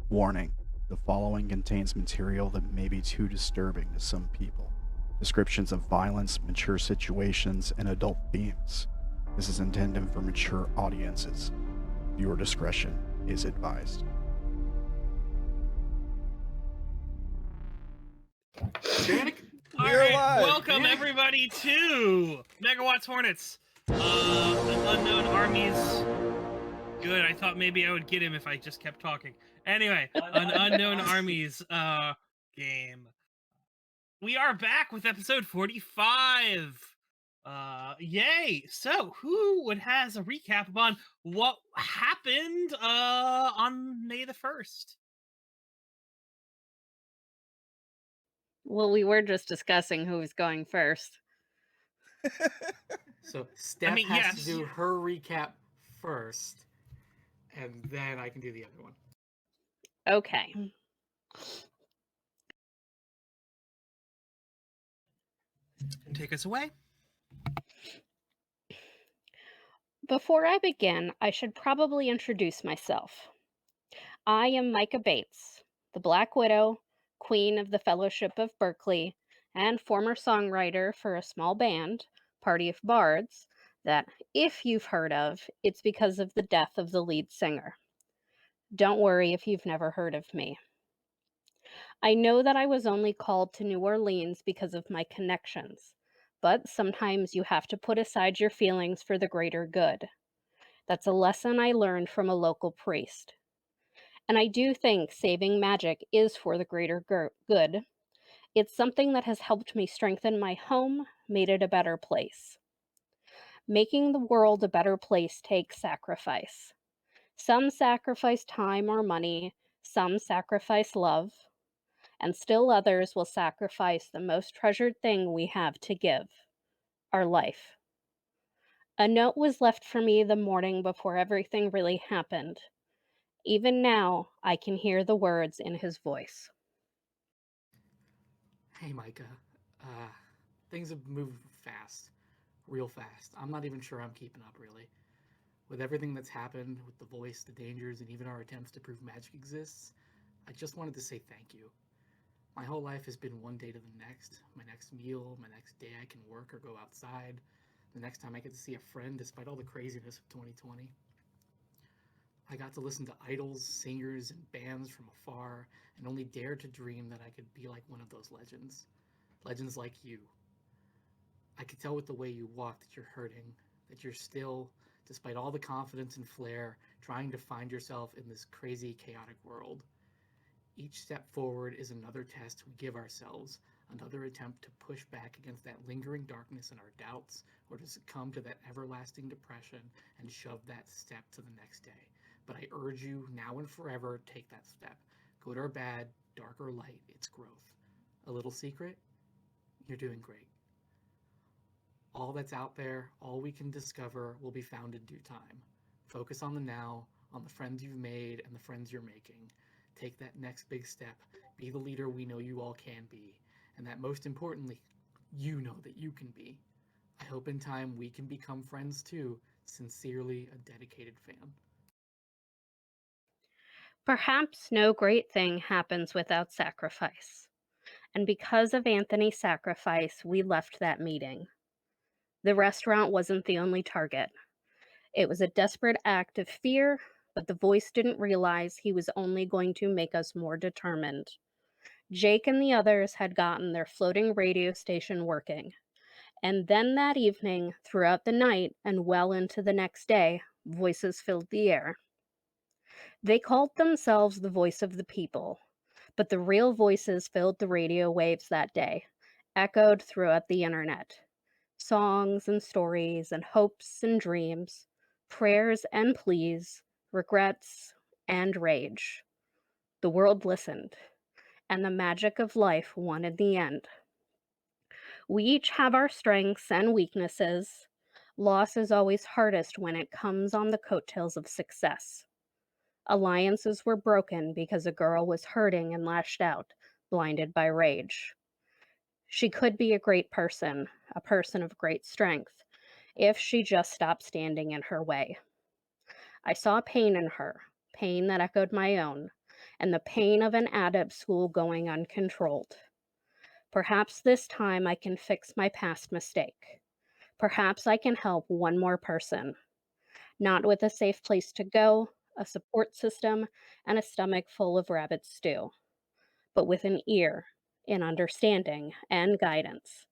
Warning, the following contains material that may be too disturbing to some people. Descriptions of violence, mature situations, and adult themes. This is intended for mature audiences. Viewer discretion is advised. All right, welcome everybody to Megawatts Hornets. An Unknown Armies. Good, I thought maybe I would get him if I just kept talking. Anyway, an Unknown Armies game. We are back with episode 45. Yay! So, who has a recap on what happened on May the 1st? Well, we were just discussing who was going first. So Steph has to do her recap first, and then I can do the other one. Okay. Take us away. Before I begin, I should probably introduce myself. I am Micah Bates, the Black Widow, Queen of the Fellowship of Berkeley, and former songwriter for a small band, Party of Bards, that, if you've heard of, it's because of the death of the lead singer. Don't worry if you've never heard of me. I know that I was only called to New Orleans because of my connections, but sometimes you have to put aside your feelings for the greater good. That's a lesson I learned from a local priest. And I do think saving magic is for the greater good. It's something that has helped me strengthen my home, made it a better place. Making the world a better place takes sacrifice. Some sacrifice time or money, some sacrifice love, and still others will sacrifice the most treasured thing we have to give, our life. A note was left for me the morning before everything really happened. Even now, I can hear the words in his voice. Hey, Micah. Things have moved fast. Real fast. I'm not even sure I'm keeping up, really. With everything that's happened, with the voice, the dangers, and even our attempts to prove magic exists, I just wanted to say thank you. My whole life has been one day to the next. My next meal, my next day I can work or go outside, the next time I get to see a friend despite all the craziness of 2020. I got to listen to idols, singers, and bands from afar, and only dared to dream that I could be like one of those legends. Legends like you. I could tell with the way you walk that you're hurting, that you're still, despite all the confidence and flair, trying to find yourself in this crazy, chaotic world. Each step forward is another test we give ourselves, another attempt to push back against that lingering darkness in our doubts, or to succumb to that everlasting depression and shove that step to the next day. But I urge you, now and forever, take that step. Good or bad, dark or light, it's growth. A little secret? You're doing great. All that's out there, all we can discover, will be found in due time. Focus on the now, on the friends you've made and the friends you're making. Take that next big step. Be the leader we know you all can be. And that most importantly, you know that you can be. I hope in time we can become friends too. Sincerely, a dedicated fan. Perhaps no great thing happens without sacrifice. And because of Anthony's sacrifice, we left that meeting. The restaurant wasn't the only target. It was a desperate act of fear, but the voice didn't realize he was only going to make us more determined. Jake and the others had gotten their floating radio station working. And then that evening, throughout the night, and well into the next day, voices filled the air. They called themselves the voice of the people, but the real voices filled the radio waves that day, echoed throughout the internet. Songs and stories and hopes and dreams, prayers and pleas, regrets and rage. The world listened, and the magic of life won in the end. We each have our strengths and weaknesses. Loss is always hardest when it comes on the coattails of success. Alliances were broken because a girl was hurting and lashed out, blinded by rage. She could be a great person, a person of great strength, if she just stopped standing in her way. I saw pain in her, pain that echoed my own, and the pain of an adept school going uncontrolled. Perhaps this time I can fix my past mistake. Perhaps I can help one more person, not with a safe place to go, a support system, and a stomach full of rabbit stew, but with an ear, an understanding, and guidance.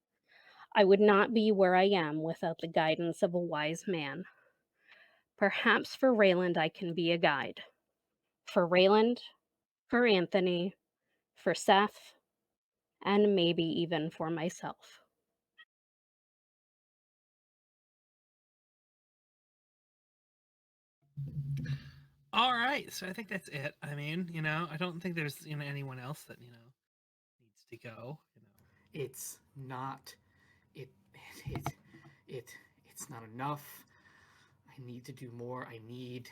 I would not be where I am without the guidance of a wise man. Perhaps for Reyland I can be a guide. For Reyland, for Anthony, for Seth, and maybe even for myself. All right, so I think that's it. I mean, I don't think there's anyone else that needs to go. It's not. It. It's not enough. I need to do more. I need.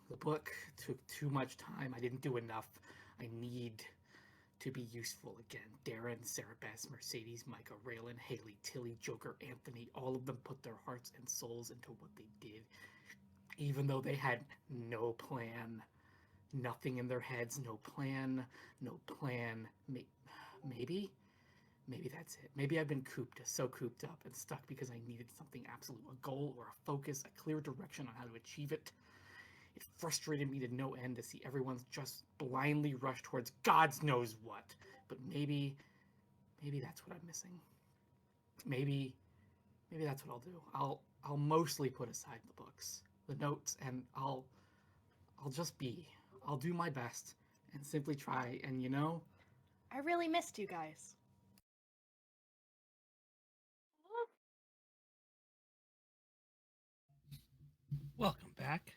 The book took too much time. I didn't do enough. I need to be useful again. Darren, Sara Bess, Mercedes, Micah, Reylen, Haley, Tilly, Joker, Anthony, all of them put their hearts and souls into what they did, even though they had no plan. Nothing in their heads, no plan. Maybe that's it. Maybe I've been so cooped up and stuck because I needed something absolute, a goal or a focus, a clear direction on how to achieve it. It frustrated me to no end to see everyone just blindly rush towards God knows what. But maybe that's what I'm missing. Maybe that's what I'll do. I'll mostly put aside the books, the notes, and I'll just be. I'll do my best and simply try. And I really missed you guys. Welcome back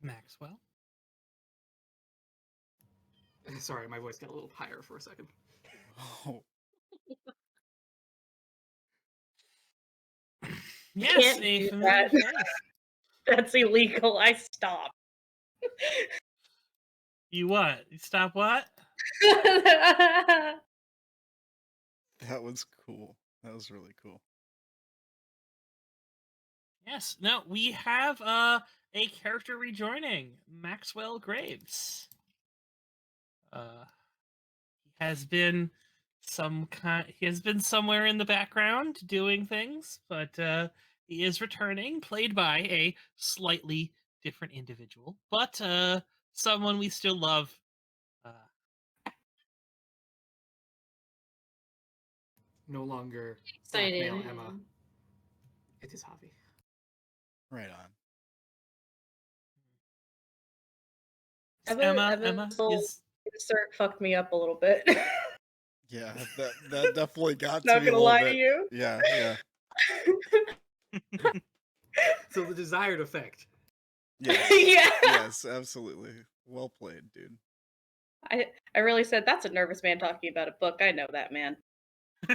to Maxwell. Sorry, my voice got a little higher for a second. Oh, Yes, Can't a do familiar that. face. That's illegal. I stop. You what? You stop what? that was cool. That was really cool. Yes. No, we have a character rejoining, Maxwell Graves. He has been he has been somewhere in the background doing things, but he is returning, played by a slightly different individual, but someone we still love. No longer Excited. blackmail Emma. It is Javi. Right on. Emma is. Insert fucked me up a little bit. Yeah, that definitely got Not to me a gonna little lie bit. to you. Yeah. So the desired effect. Yes. Yeah. Yes, absolutely. Well played, dude. I really said that's a nervous man talking about a book. I know that man.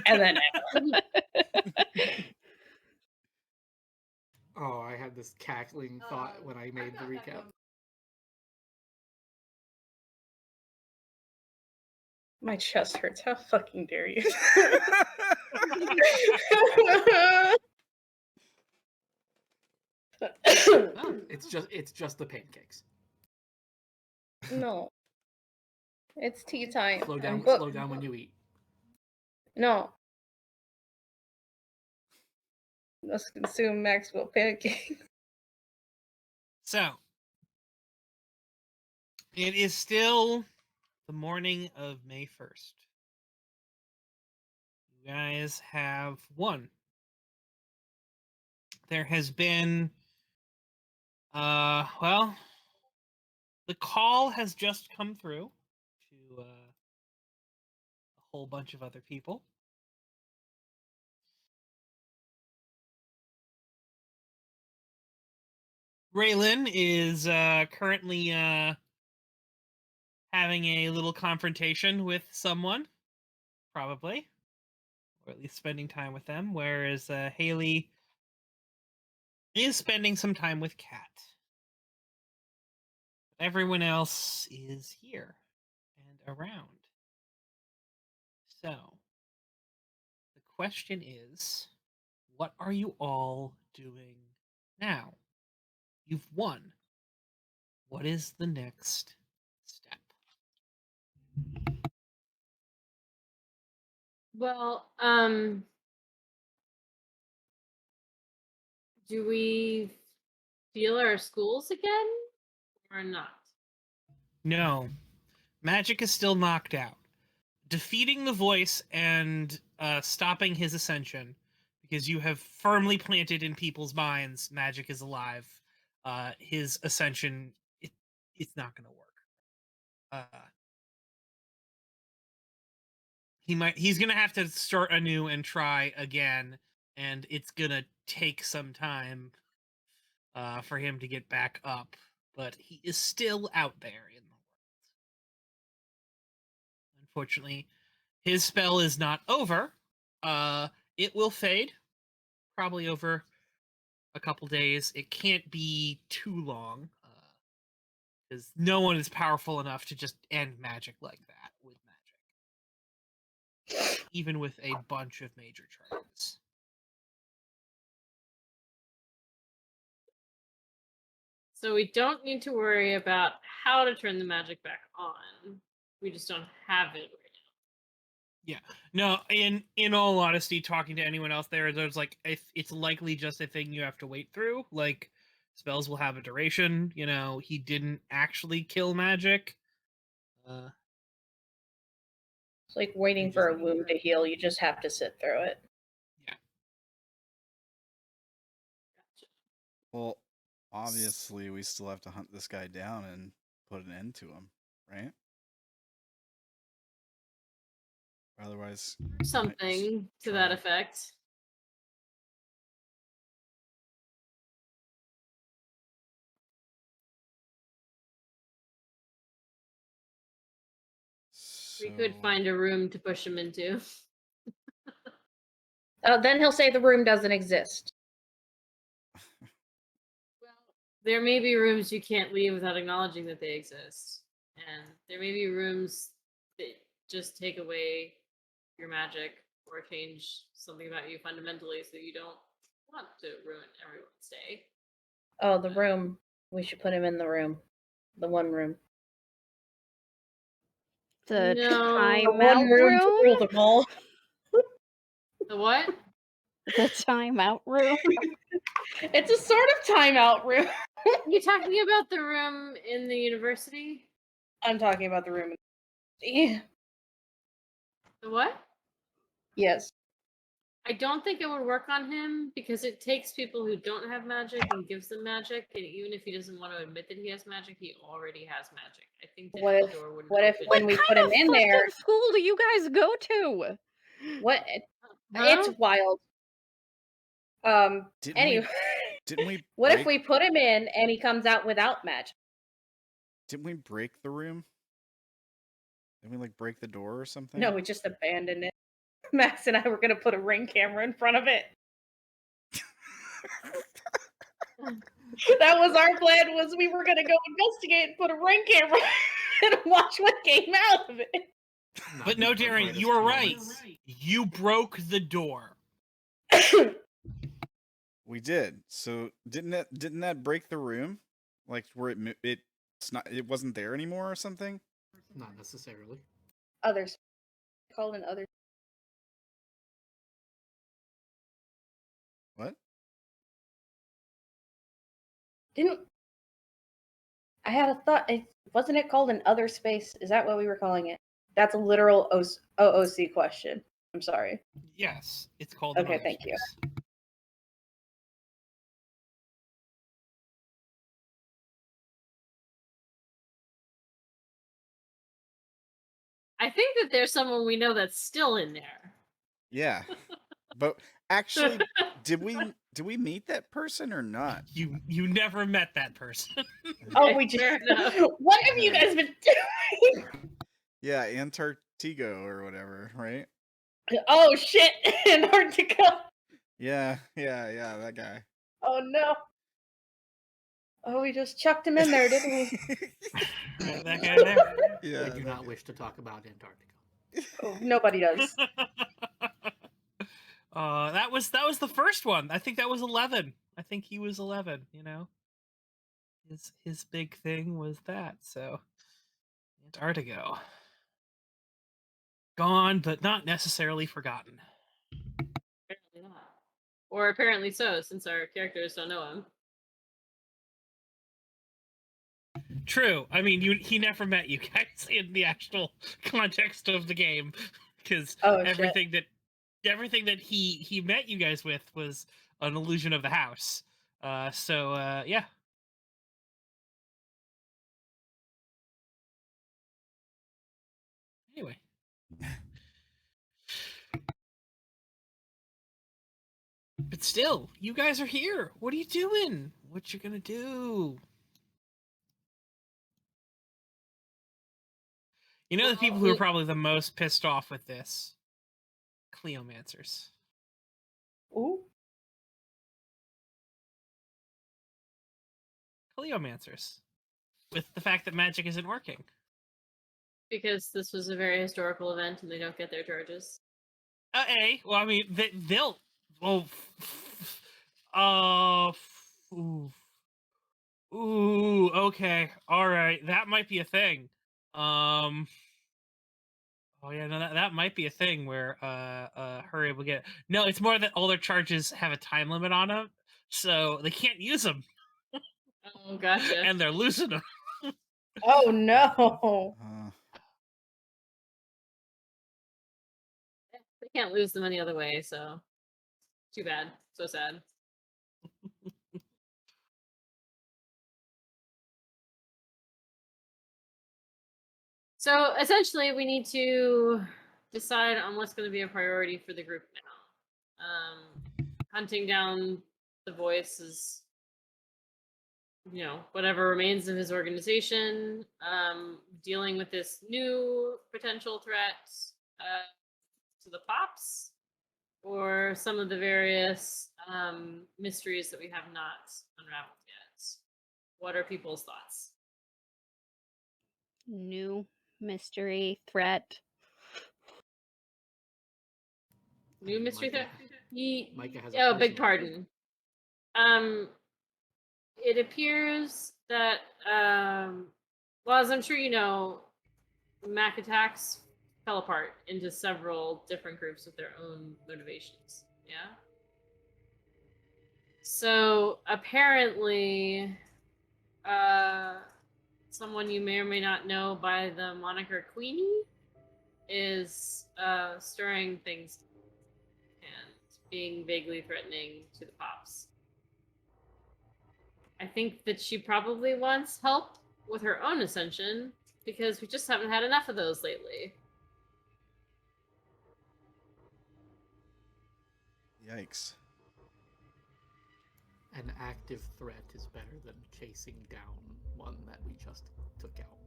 And then Oh, I had this cackling thought when I made the recap. my chest hurts. How fucking dare you? Oh, it's just the pancakes. No. It's tea time. Slow and down when you eat. No. Let's consume Maxwell pancakes. So, it is still the morning of May 1st. You guys have won. There has been, well, the call has just come through to a whole bunch of other people. Reylen is currently having a little confrontation with someone, probably. or at least spending time with them, whereas Haley is spending some time with Kat. Everyone else is here and around. So, the question is, what are you all doing now? You've won. What is the next step? Well, do we feel our schools again or not? No. Magic is still knocked out. Defeating the voice and stopping his ascension, because you have firmly planted in people's minds magic is alive. His ascension, it's not going to work. He's going to have to start anew and try again, and it's going to take some time for him to get back up. But he is still out there in the world. Unfortunately, his spell is not over. It will fade, probably over a couple days. It can't be too long, because no one is powerful enough to just end magic like that with magic, even with a bunch of major charges. So we don't need to worry about how to turn the magic back on. We just don't have it right Yeah. No, in all honesty, talking to anyone else there's like, if it's likely just a thing you have to wait through. Like, spells will have a duration. You know, he didn't actually kill magic. It's like waiting for a wound to heal. You just have to sit through it. Yeah. Well, obviously, we still have to hunt this guy down and put an end to him, right? Otherwise, now. Something to that effect. We could find a room to push him into. Then he'll say the room doesn't exist. Well, there may be rooms you can't leave without acknowledging that they exist. And there may be rooms that just take away your magic or change something about you fundamentally so you don't want to ruin everyone's day. Oh, the room. We should put him in the room. The one room. The No. The one timeout room to room? rule them all. The what? The timeout room? It's a sort of timeout room. You talking about the room in the university? I'm talking about the room. Yeah. The what? Yes. I don't think it would work on him because it takes people who don't have magic and gives them magic, and even if he doesn't want to admit that he has magic, he already has magic. I think that What if- door wouldn't what if open. when we put him in What there? kind of school do you guys go to? What? Huh? It's wild. Anyway, didn't we? what if we put him in and he comes out without magic? Didn't we break the room? Didn't we like break the door or something? No, we just abandoned it. Max and I were gonna put a ring camera in front of it. That was our plan. Was we were gonna go investigate and put a ring camera and watch what came out of it. But no, Darren, you were right. You broke the door. We did. So didn't that break the room? Like where it wasn't there anymore or something? Not necessarily. Others. Called in others. What? I had a thought. Wasn't it called an other space? Is that what we were calling it? That's a literal OOC question. I'm sorry. Yes, it's called. Okay, thank you. I think that there's someone we know that's still in there. Yeah. But actually, did we meet that person or not? You never met that person. Oh, we just. What have you guys been doing? Yeah, Antarctica or whatever, right? Oh shit! Antarctica. Yeah, that guy. Oh no. Oh, we just chucked him in there, didn't we? That guy there. Yeah, I do that not guy. wish to talk about Antarctica. Oh, nobody does. That was the first one. I think that was 11. I think he was 11. You know, his big thing was that. So Antarctica, gone but not necessarily forgotten. Apparently not. Or apparently so, since our characters don't know him. True. I mean, he never met you guys in the actual context of the game, because everything that he met you guys with was an illusion of the house. Yeah. Anyway. But still, you guys are here. What are you doing? What you gonna do? You know the people who are probably the most pissed off with this? Cleomancers. Ooh. Cleomancers. With the fact that magic isn't working. Because this was a very historical event and they don't get their charges. Well, I mean, they'll. Oh. Ooh, okay. Alright. That might be a thing. Oh yeah, no, that might be a thing where hurry will get. No, it's more that all their charges have a time limit on them, so they can't use them. Oh, gotcha. And they're losing them. Oh no. They can't lose them any other way, so too bad. So sad. So essentially, we need to decide on what's going to be a priority for the group now. Hunting down the voice is, whatever remains of his organization. Dealing with this new potential threat to the pops, or some of the various mysteries that we have not unraveled yet. What are people's thoughts? New mystery threat. New mystery threat? Micah has a big personal pardon. It appears that, well, as I'm sure you know, Mac attacks fell apart into several different groups with their own motivations. Yeah? So apparently, someone you may or may not know by the moniker Queenie is stirring things and being vaguely threatening to the pops. I think that she probably wants help with her own ascension, because we just haven't had enough of those lately. Yikes. An active threat is better than chasing down one that we just took out.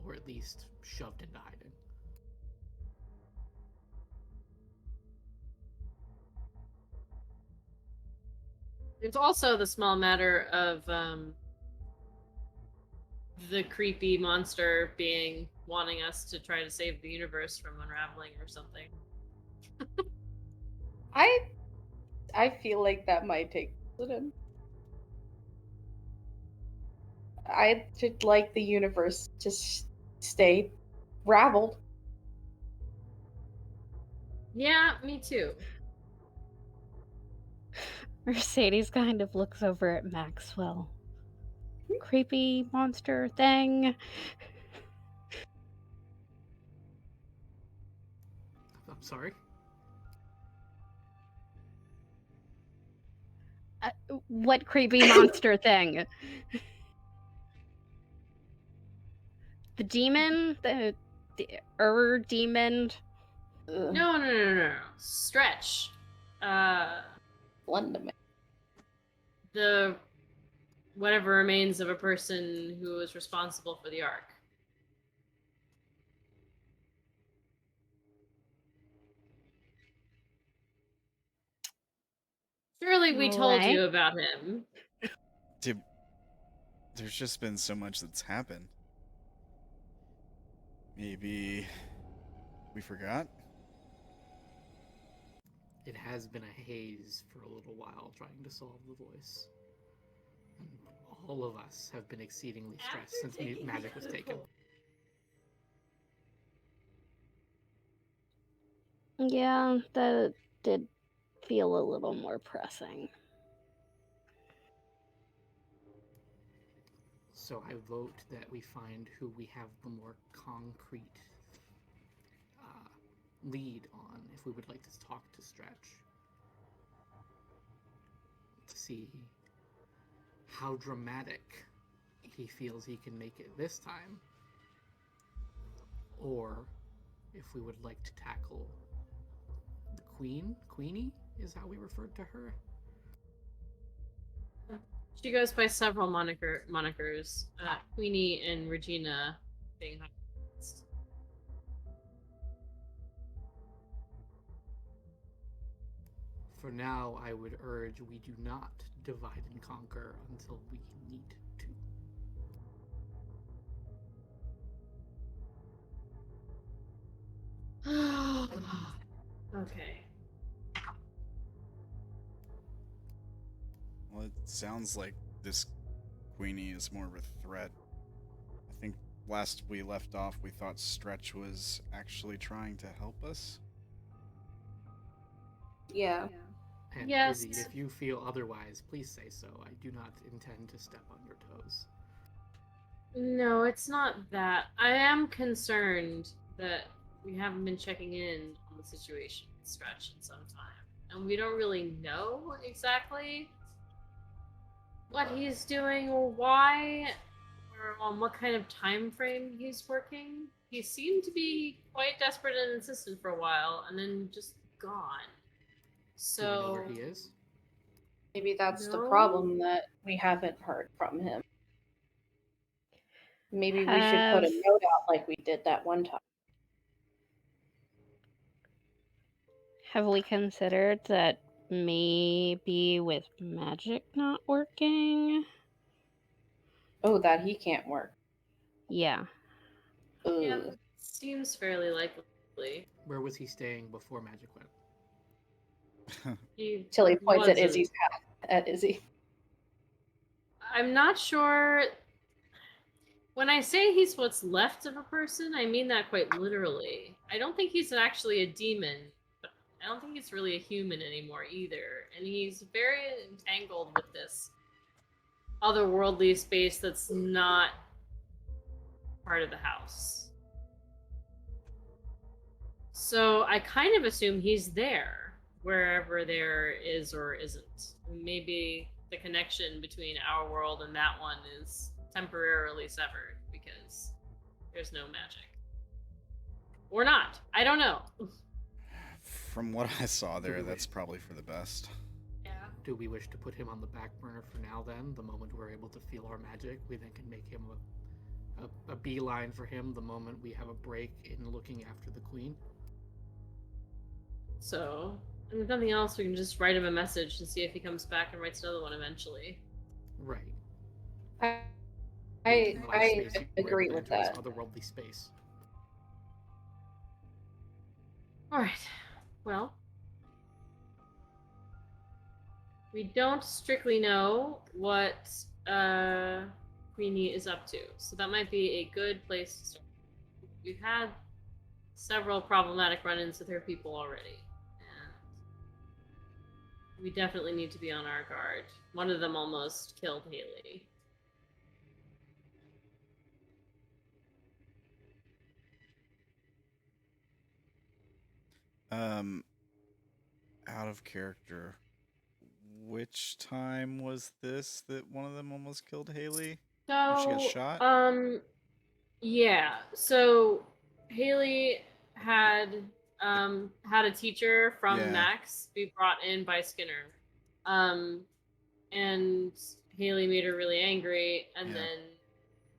Or at least shoved into hiding. There's also the small matter of the creepy monster wanting us to try to save the universe from unraveling or something. I feel like that might take precedent. I should like the universe to stay raveled. Yeah, me too. Mercedes kind of looks over at Maxwell. Creepy monster thing. I'm sorry? What creepy monster thing? The demon? The demon? No. Stretch. London. The whatever remains of a person who was responsible for the Ark. like we told Right. you about him. There's just been so much that's happened. Maybe we forgot? It has been a haze for a little while trying to solve the voice. And all of us have been exceedingly stressed since magic was taken. Yeah, that did feel a little more pressing. So I vote that we find who we have the more concrete lead on if we would like to talk to Stretch. To see how dramatic he feels he can make it this time. Or if we would like to tackle the Queenie is how we referred to her. She goes by several monikers. Queenie and Regina being highlighted. For now, I would urge we do not divide and conquer until we need to. Okay. Well, it sounds like this Queenie is more of a threat. I think last we left off, we thought Stretch was actually trying to help us. Yeah. And Yes. Izzy, if you feel otherwise, please say so. I do not intend to step on your toes. No, it's not that. I am concerned that we haven't been checking in on the situation with Stretch in some time. And we don't really know exactly what he's doing or why, or on what kind of time frame he's working. He seemed to be quite desperate and insistent for a while, and then just gone. So Do we know where he is? Maybe that's the No. problem, that we haven't heard from him. Maybe we should put a note out like we did that one time. Have we considered that maybe with magic not working? Oh, that he can't work. Yeah. Ugh. yeah, that seems fairly likely. Where was he staying before magic went? Till he points at wasn't. Izzy's hat at Izzy. I'm not sure. When I say he's what's left of a person, I mean that quite literally. I don't think he's actually a demon, but I don't think he's really a human anymore either. And he's very entangled with this otherworldly space that's not part of the house. So I kind of assume he's there, wherever there is or isn't. Maybe the connection between our world and that one is temporarily severed because there's no magic. Or not. I don't know. From what I saw there, that's probably for the best. Yeah. Do we wish to put him on the back burner for now then? The moment we're able to feel our magic, we then can make him a beeline for him the moment we have a break in looking after the queen? So, if nothing else, we can just write him a message and see if he comes back and writes another one eventually. Right. I In the last space, you were agree able to with enter that. this otherworldly space. Alright. Well. We don't strictly know what Queenie is up to, so that might be a good place to start. We've had several problematic run-ins with her people already, and we definitely need to be on our guard. One of them almost killed Haley. Out of character. Which time was this that one of them almost killed Haley? When she got So, shot? yeah. So Haley had had a teacher from Yeah. Max be brought in by Skinner. And Haley made her really angry, and Yeah. then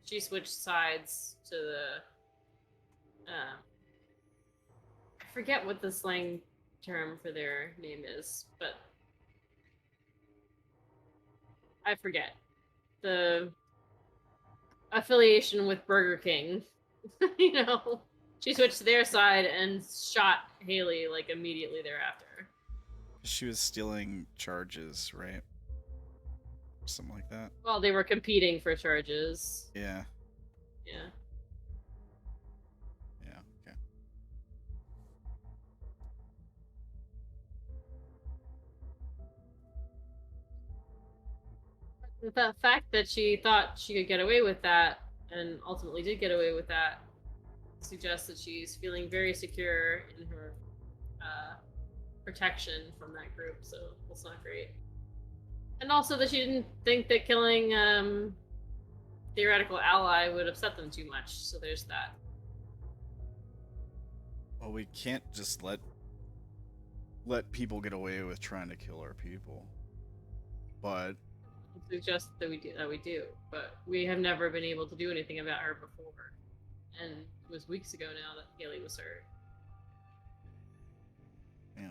she switched sides to the I forget what the slang term for their name is, but I forget the affiliation with Burger King. She switched to their side and shot Haley like immediately thereafter. She was stealing charges, right? Something like that. Well, they were competing for charges. Yeah. Yeah. Yeah. Okay. The fact that she thought she could get away with that and ultimately did get away with that suggests that she's feeling very secure in her protection from that group, so that's not great. And also that she didn't think that killing theoretical ally would upset them too much, so there's that. Well, we can't just let people get away with trying to kill our people. But Suggest that we do, but we have never been able to do anything about her before. And it was weeks ago now that Haley was hurt. yeah.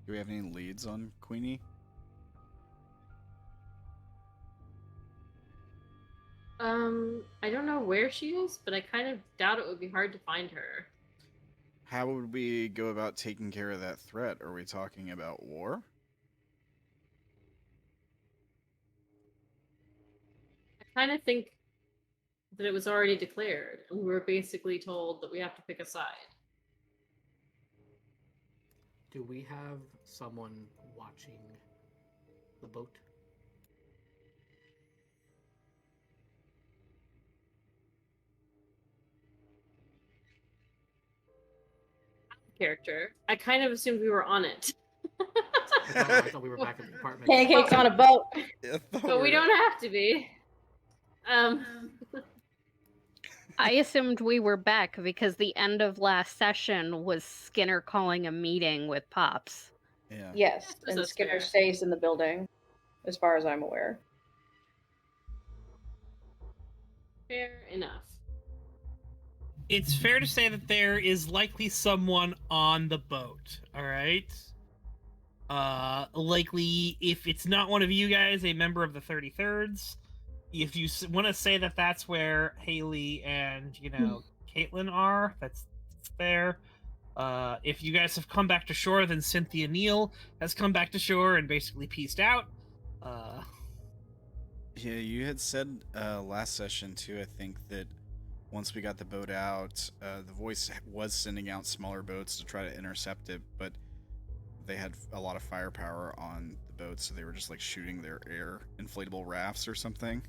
Do we have any leads on Queenie? I don't know where she is, but I kind of doubt it would be hard to find her. How would we go about taking care of that threat? Are we talking about war? I kind of think that it was already declared, and we were basically told that we have to pick a side. Do we have someone watching the boat? Character. I kind of assumed we were on it. I thought we were back at the apartment. Pancakes on a boat. But we don't have to be. I assumed we were back because the end of last session was Skinner calling a meeting with Pops. Yeah. Yes, That's and Skinner fair. stays in the building, as far as I'm aware. Fair enough. It's fair to say that there is likely someone on the boat, all right? Likely, if it's not one of you guys, a member of the 33rds. If you want to say that that's where Haley and, Caitlin are, that's fair. If you guys have come back to shore, then Cynthia Neal has come back to shore and basically peaced out. Yeah, you had said last session too, I think, that once we got the boat out, the voice was sending out smaller boats to try to intercept it, but they had a lot of firepower on the boat, so they were just like shooting their air inflatable rafts or something.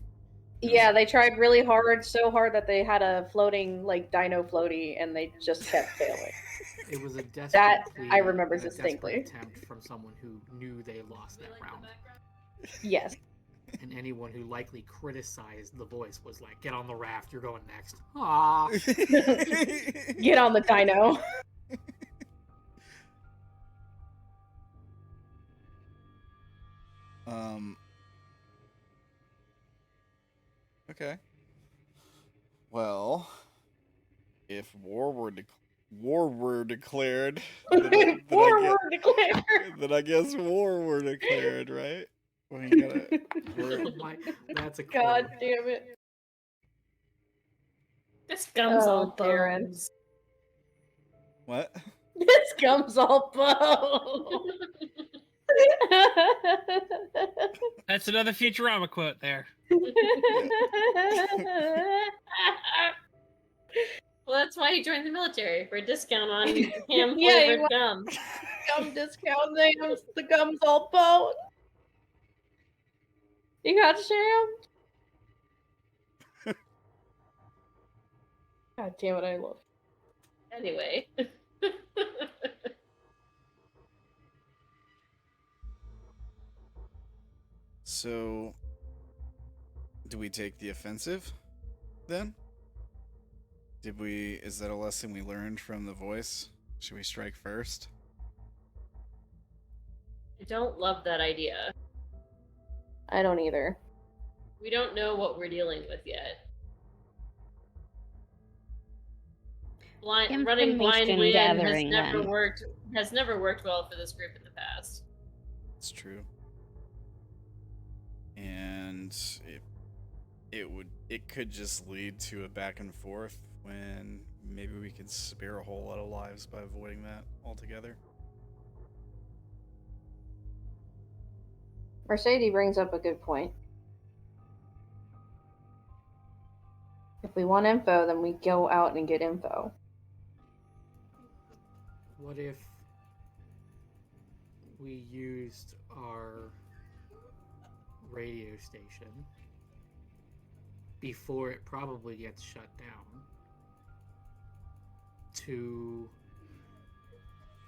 Yeah, they tried really hard, so hard that they had a floating, dino floaty, and they just kept failing. It was a desperate That plea I remember and a distinctly. desperate attempt from someone who knew they lost that round. Yes. And anyone who likely criticized the voice was like, "Get on the raft, you're going next." Ah. Get on the dino. Okay. Well, if war were declared, then I guess war were declared, right? Well, you gotta, That's a God clue. damn it. This gum's all Darren. bones. What? This gum's all bone. That's another Futurama quote there. Well, that's why he joined the military, for a discount on ham-flavored Yeah, gum. Gum discount names. The gum's all bone. You got shammed? God damn it, I love it. Anyway. So, do we take the offensive then? Is that a lesson we learned from the voice? Should we strike first? I don't love that idea. I don't either. We don't know what we're dealing with yet. running blind Information win has gathering, never then. worked. Has never worked well for this group in the past. It's true. And it could just lead to a back and forth when maybe we could spare a whole lot of lives by avoiding that altogether. Mercedes brings up a good point. If we want info, then we go out and get info. What if we used our radio station before it probably gets shut down to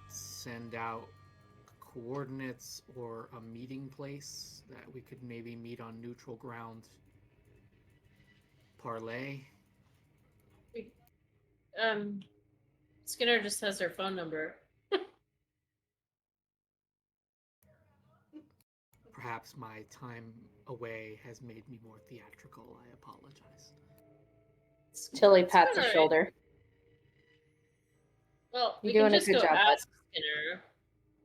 send out coordinates or a meeting place that we could maybe meet on neutral ground? Parlay? Skinner just has her phone number. Perhaps my time away has made me more theatrical. I apologize. Tilly pats It's his alright. shoulder. Well, we You're can doing a just good go job, bud. ask Skinner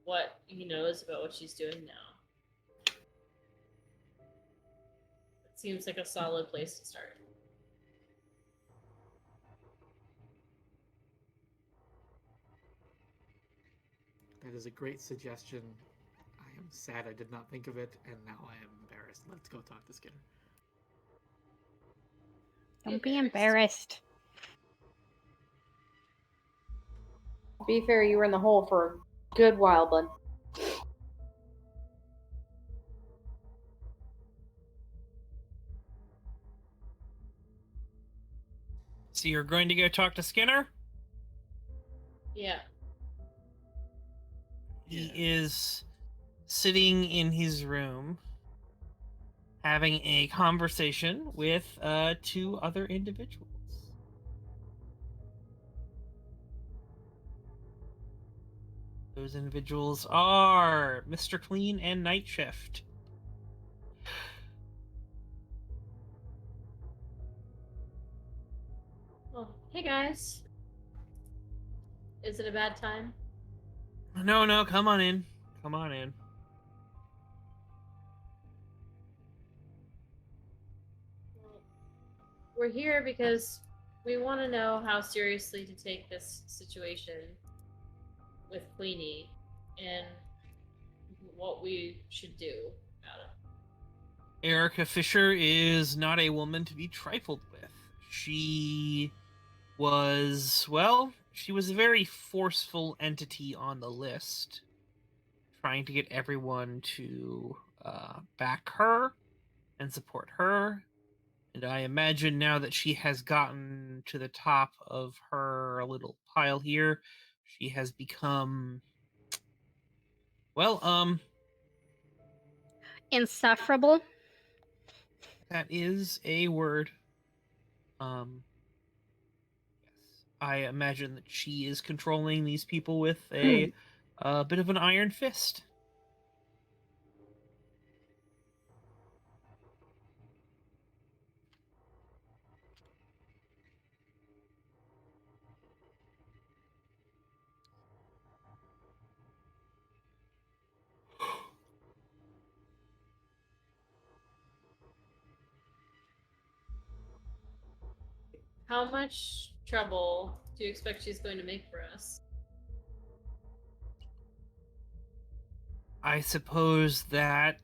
what he knows about what she's doing now. It seems like a solid place to start. That is a great suggestion. I am sad I did not think of it, and now I am embarrassed. Let's go talk to Skinner. Don't be embarrassed. To be fair, you were in the hole for a good while, bud. So you're going to go talk to Skinner? Yeah. He is sitting in his room having a conversation with two other individuals. Those individuals are Mr. Clean and Night Shift. Oh, hey guys. Is it a bad time? No, come on in. Come on in. Well, we're here because we want to know how seriously to take this situation with Queenie and what we should do about it. Erica Fisher is not a woman to be trifled with. She was a very forceful entity on the list, trying to get everyone to back her and support her. And I imagine now that she has gotten to the top of her little pile here, she has become, Insufferable. that is a word. Yes. I imagine that she is controlling these people with a bit of an iron fist. How much trouble do you expect she's going to make for us? I suppose that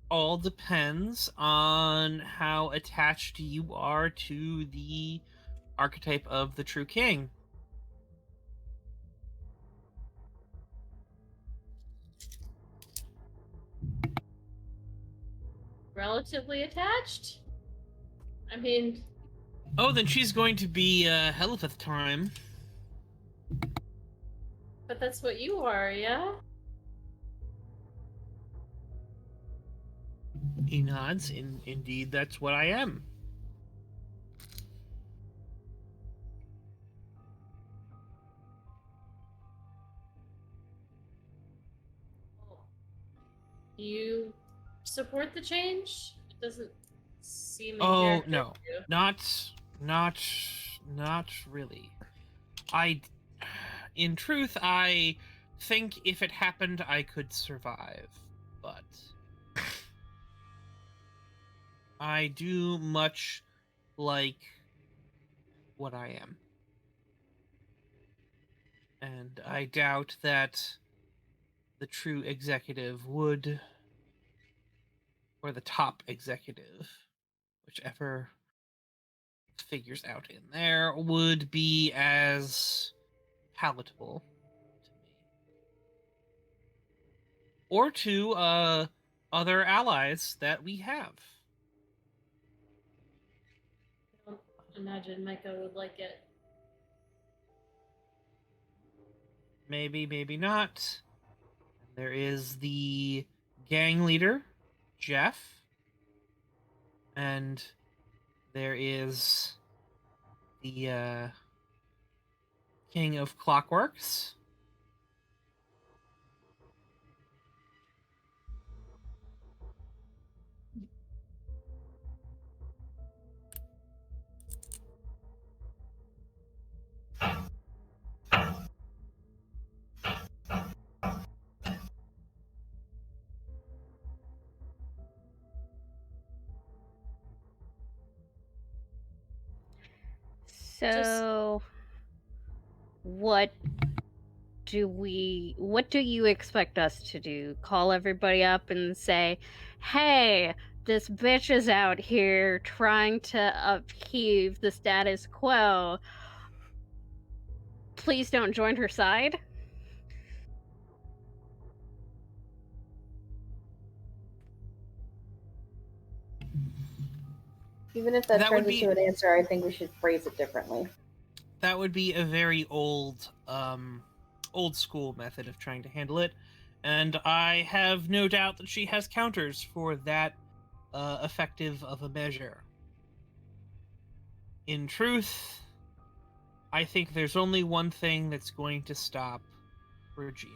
all depends on how attached you are to the archetype of the true king. Relatively attached? I mean... Oh, then she's going to be Hellitheth time. But that's what you are, yeah? He nods. Indeed, that's what I am. Do you support the change? It doesn't seem in Oh character no, to you. not really. In truth, I think if it happened, I could survive, but I do much like what I am. And I doubt that the true executive would, or the top executive, whichever figures out in there, would be as palatable to me. Or to other allies that we have. I don't imagine Micah would like it. Maybe, maybe not. There is the gang leader, Jeff. And there is the King of Clockworks. So, what do you expect us to do? Call everybody up and say, "Hey, this bitch is out here trying to upheave the status quo. Please don't join her side"? Even if that That turns would be- into an answer, I think we should phrase it differently. That would be a very old school method of trying to handle it. And I have no doubt that she has counters for that effective of a measure. In truth, I think there's only one thing that's going to stop Regina.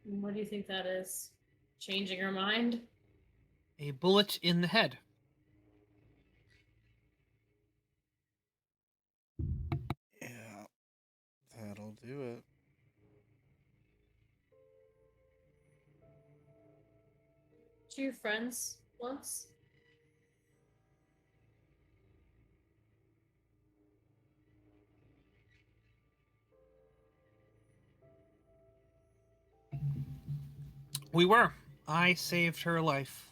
What do you think that is? Changing her mind? A bullet in the head. Yeah, that'll do it. To your friends once? We were. I saved her life.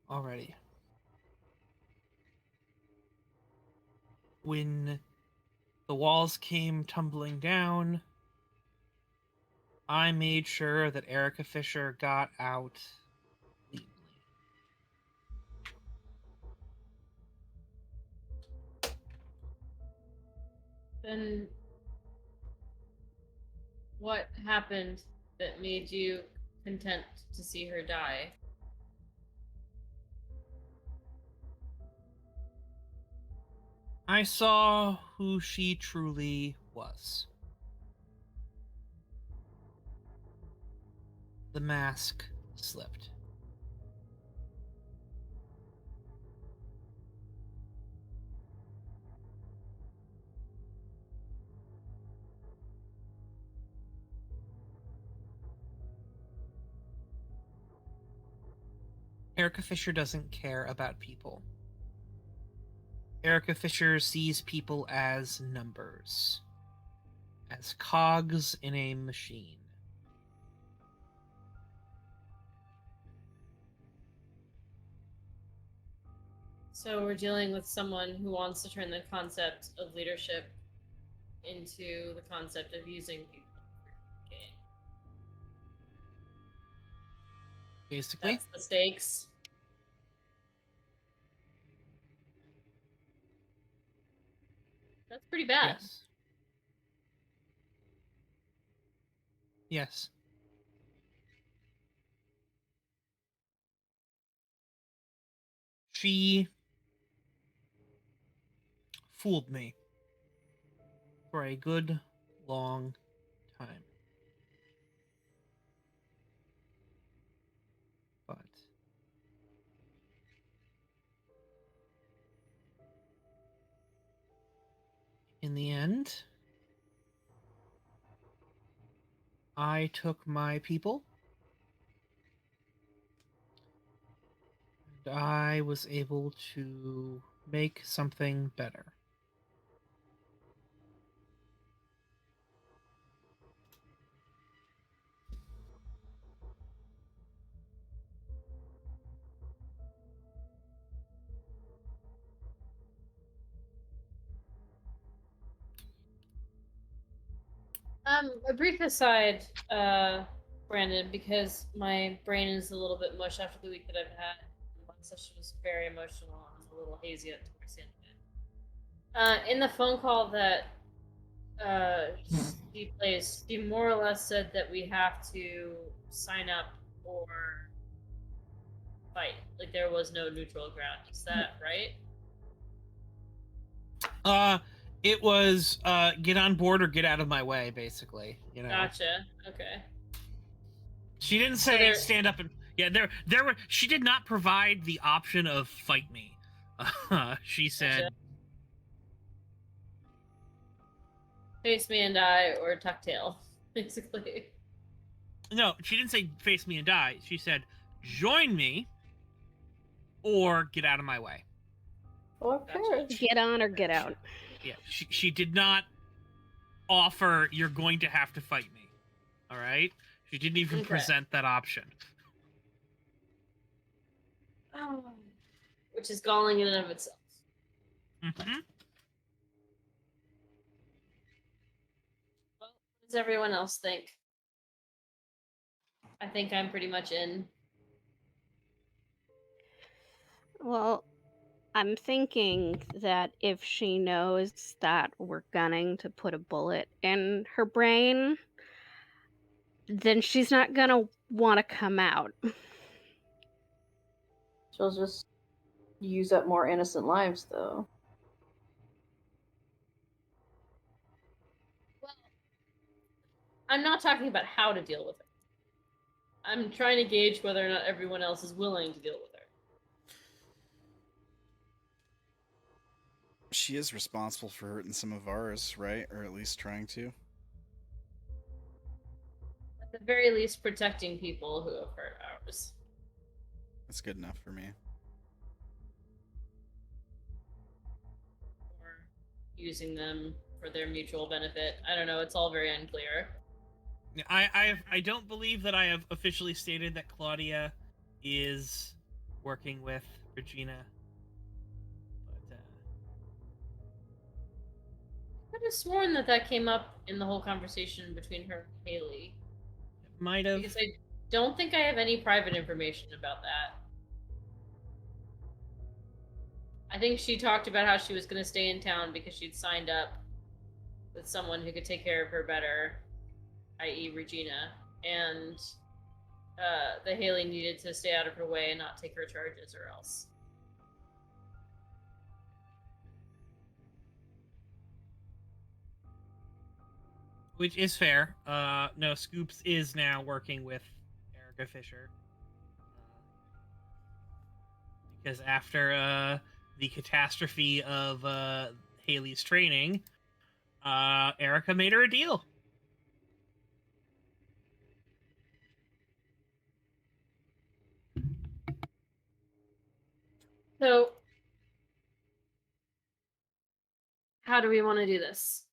Already. When the walls came tumbling down, I made sure that Erica Fisher got out cleanly. Then what happened that made you content to see her die? I saw who she truly was. The mask slipped. Erica Fisher doesn't care about people. Erica Fisher sees people as numbers, as cogs in a machine. So we're dealing with someone who wants to turn the concept of leadership into the concept of using people for gain. Basically. That's the stakes. That's pretty bad. Yes. Yes. She fooled me for a good long time. But in the end, I took my people. And I was able to make something better. A brief aside, Brandon, because my brain is a little bit mush after the week that I've had. One session was very emotional and a little hazy at towards the end of it. In the phone call that she placed, she more or less said that we have to sign up or fight. Like there was no neutral ground. Is that right? It was get on board or get out of my way, basically. You know. Gotcha. Okay. She didn't say stand up and there were. She did not provide the option of fight me. She said, Gotcha. Face me and die or tuck tail, basically. No, she didn't say face me and die. She said join me or get out of my way. Okay. Get on or get out. Yeah, she did not offer you're going to have to fight me. All right? She didn't even present that option. Oh. Which is galling in and of itself. Mm-hmm. Well, what does everyone else think? I think I'm pretty much in. Well, I'm thinking that if she knows that we're gunning to put a bullet in her brain, then she's not gonna want to come out. She'll just use up more innocent lives, though. Well, I'm not talking about how to deal with her. I'm trying to gauge whether or not everyone else is willing to deal with her. She is responsible for hurting some of ours, right? Or at least trying to. At the very least, protecting people who have hurt ours. That's good enough for me. Or using them for their mutual benefit. I don't know, it's all very unclear. I don't believe that I have officially stated that Claudia is working with Regina. But I could have sworn that came up in the whole conversation between her and Haley. Might have. Because I don't think I have any private information about that. I think she talked about how she was going to stay in town because she'd signed up with someone who could take care of her better, i.e. Regina, and that Haley needed to stay out of her way and not take her charges or else. Which is fair. No, Scoops is now working with Erica Fisher. Because after the catastrophe of Haley's training, Erica made her a deal. So, how do we want to do this?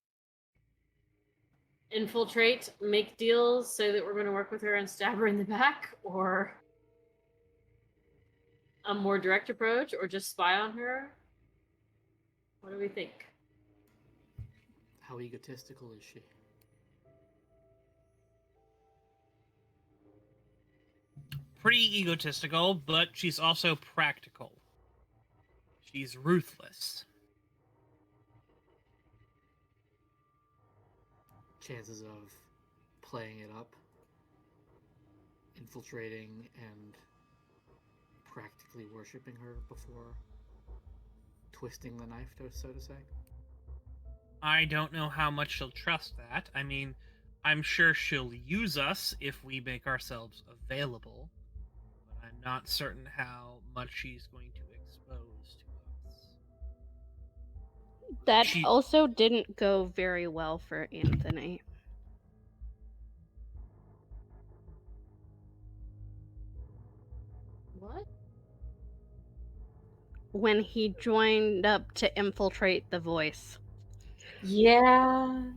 Infiltrate, make deals, say that we're going to work with her and stab her in the back, or a more direct approach, or just spy on her? What do we think? How egotistical is she? Pretty egotistical, but she's also practical. She's ruthless. Chances of playing it up, infiltrating, and practically worshipping her before twisting the knife, so to say? I don't know how much she'll trust that. I mean, I'm sure she'll use us if we make ourselves available, but I'm not certain how much she's going to expose to us. That She- also didn't go very well for Anthony. What? When he joined up to infiltrate the voice. Yeah.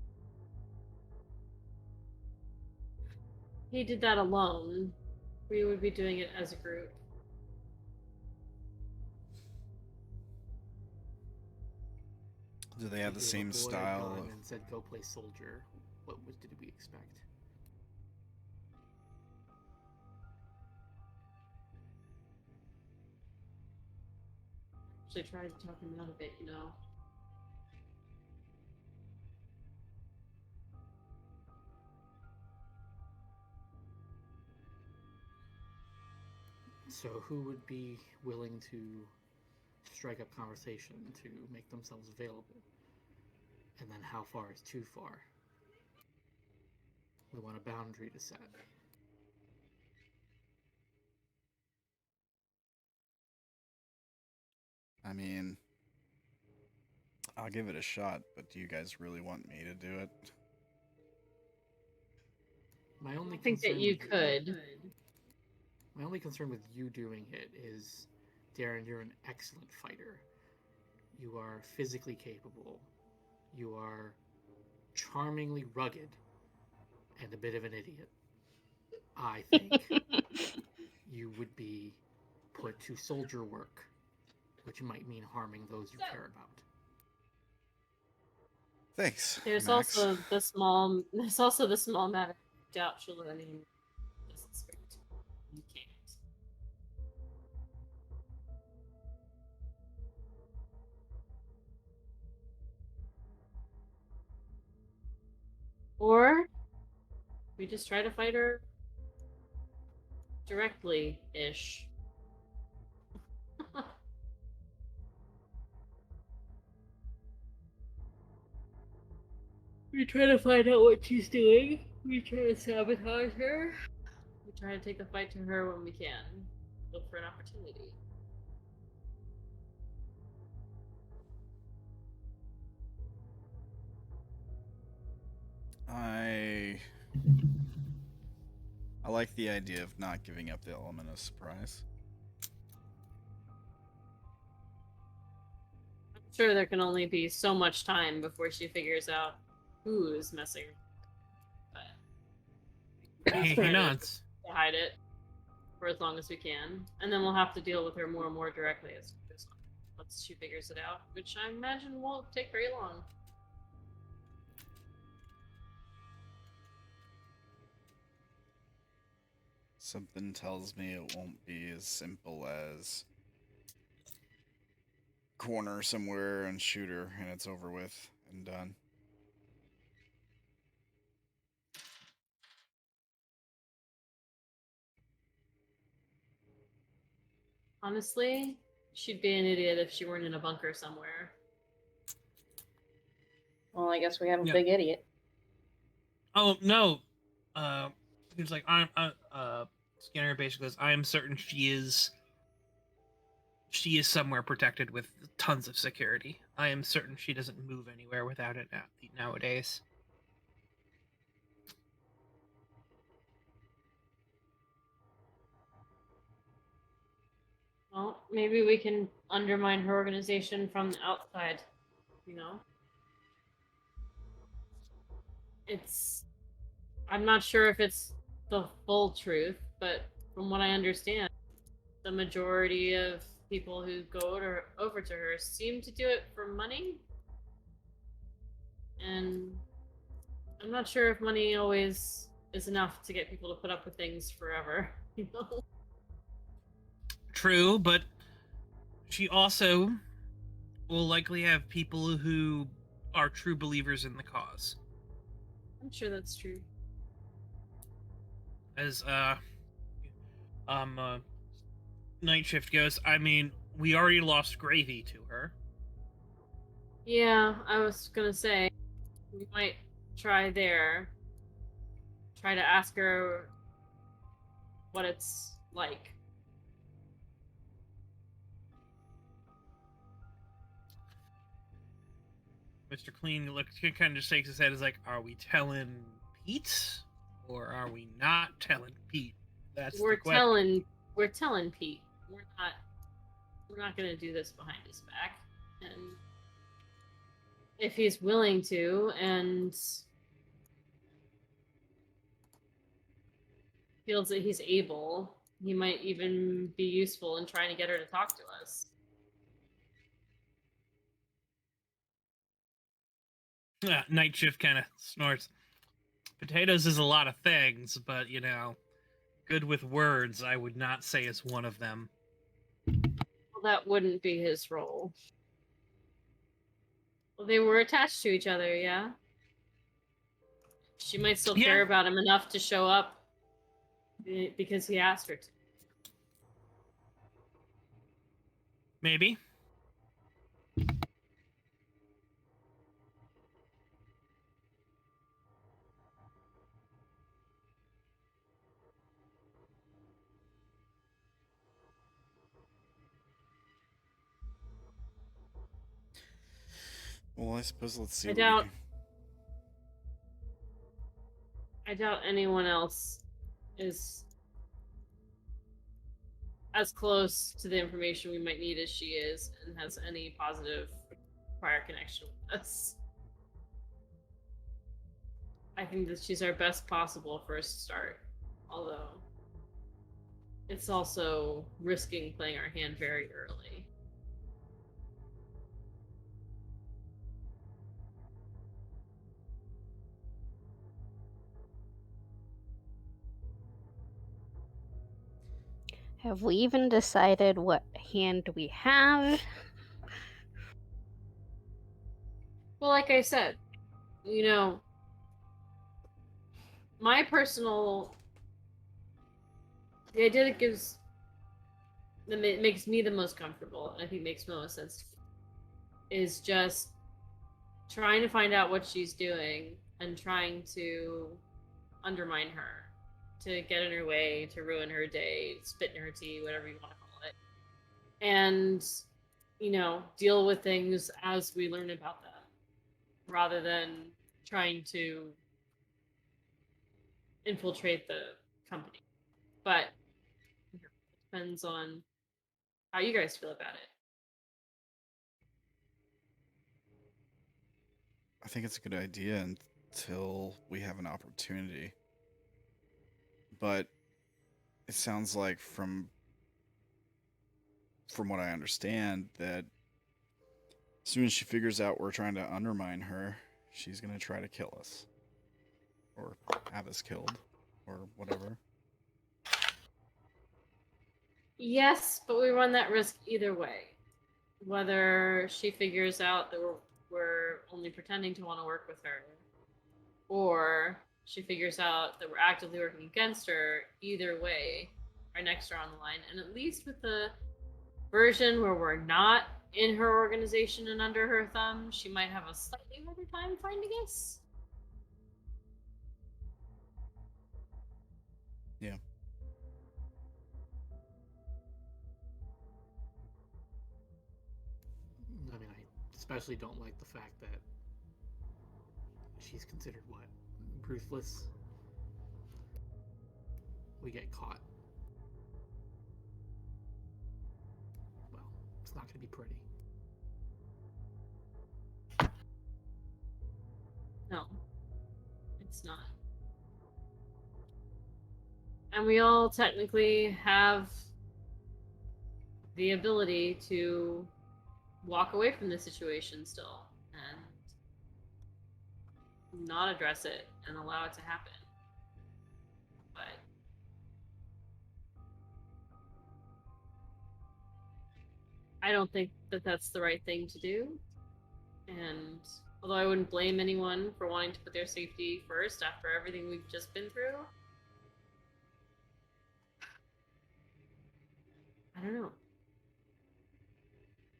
He did that alone. We would be doing it as a group. Do they have the If same a boy style? gun and said go play soldier, did we expect? Actually tried to talk him out of it, you know. So who would be willing to strike up conversation to make themselves available? And then how far is too far? We want a boundary to set. I mean, I'll give it a shot, but do you guys really want me to do it? My only I think that concern you with could. My only concern with you doing it is, Darren, you're an excellent fighter. You are physically capable. You are charmingly rugged and a bit of an idiot. I think you would be put to soldier work, which might mean harming those you care about. Thanks. There's Max. also the small matter of doubt she'll learn any this script. You can't. Or we just try to fight her directly-ish. We try to find out what she's doing. We try to sabotage her. We try to take the fight to her when we can. Look for an opportunity. I like the idea of not giving up the element of surprise. I'm sure there can only be so much time before she figures out who is messing. But he nods. to hide it for as long as we can, and then we'll have to deal with her more and more directly as once she figures it out, which I imagine won't take very long. Something tells me it won't be as simple as corner somewhere and shoot her and it's over with and done. Honestly, she'd be an idiot if she weren't in a bunker somewhere. Well, I guess we have a Yeah. big idiot. Oh no. He's like, Scanner basically goes, I am certain she is somewhere protected with tons of security. I am certain she doesn't move anywhere without it nowadays. Well, maybe we can undermine her organization from the outside, you know? I'm not sure if it's the full truth, but from what I understand, the majority of people who go over to her seem to do it for money. And I'm not sure if money always is enough to get people to put up with things forever, you know? True, but she also will likely have people who are true believers in the cause. I'm sure that's true. As Night Shift goes, I mean, we already lost Gravy to her. Yeah, I was gonna say, we might try there. Try to ask her what it's like. Mr. Clean looks, kind of just shakes his head. Is like, are we telling Pete, or are we not telling Pete? That's the question. We're telling Pete. We're not gonna do this behind his back. And if he's willing to, and feels that he's able, he might even be useful in trying to get her to talk to us. Night Shift kind of snorts. Potatoes is a lot of things, but, you know, good with words, I would not say is one of them. Well, that wouldn't be his role. Well, they were attached to each other, yeah? She might still care about him enough to show up because he asked her to. Maybe. Well, I suppose let's see. I doubt anyone else is as close to the information we might need as she is and has any positive prior connection with us. I think that she's our best possible first start, although it's also risking playing our hand very early. Have we even decided what hand we have? Well, like I said, you know, my personal... The idea that makes me the most comfortable, and I think makes the most sense, is just trying to find out what she's doing and trying to undermine her, to get in her way, to ruin her day, spit in her tea, whatever you want to call it. And, you know, deal with things as we learn about them, rather than trying to infiltrate the company. But it depends on how you guys feel about it. I think it's a good idea until we have an opportunity. But it sounds like from what I understand, that as soon as she figures out we're trying to undermine her, she's going to try to kill us. Or have us killed. Or whatever. Yes, but we run that risk either way. Whether she figures out that we're only pretending to want to work with her, or she figures out that we're actively working against her, either way, our necks are on the line. And at least with the version where we're not in her organization and under her thumb, she might have a slightly harder time finding us. Yeah. I mean, I especially don't like the fact that she's considered what? Ruthless. We get caught. Well, it's not going to be pretty. No, it's not. And we all technically have the ability to walk away from the situation still and not address it and allow it to happen. But I don't think that that's the right thing to do. And although I wouldn't blame anyone for wanting to put their safety first after everything we've just been through, I don't know.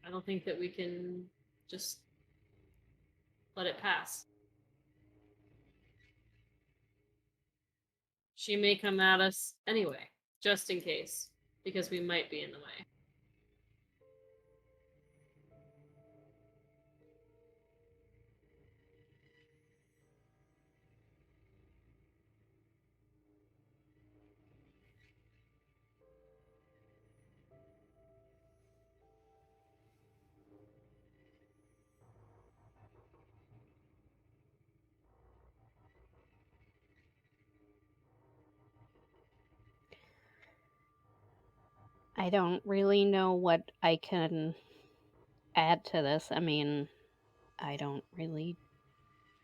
I don't think that we can just let it pass. She may come at us anyway, just in case, because we might be in the way. I don't really know what I can add to this. I mean, I don't really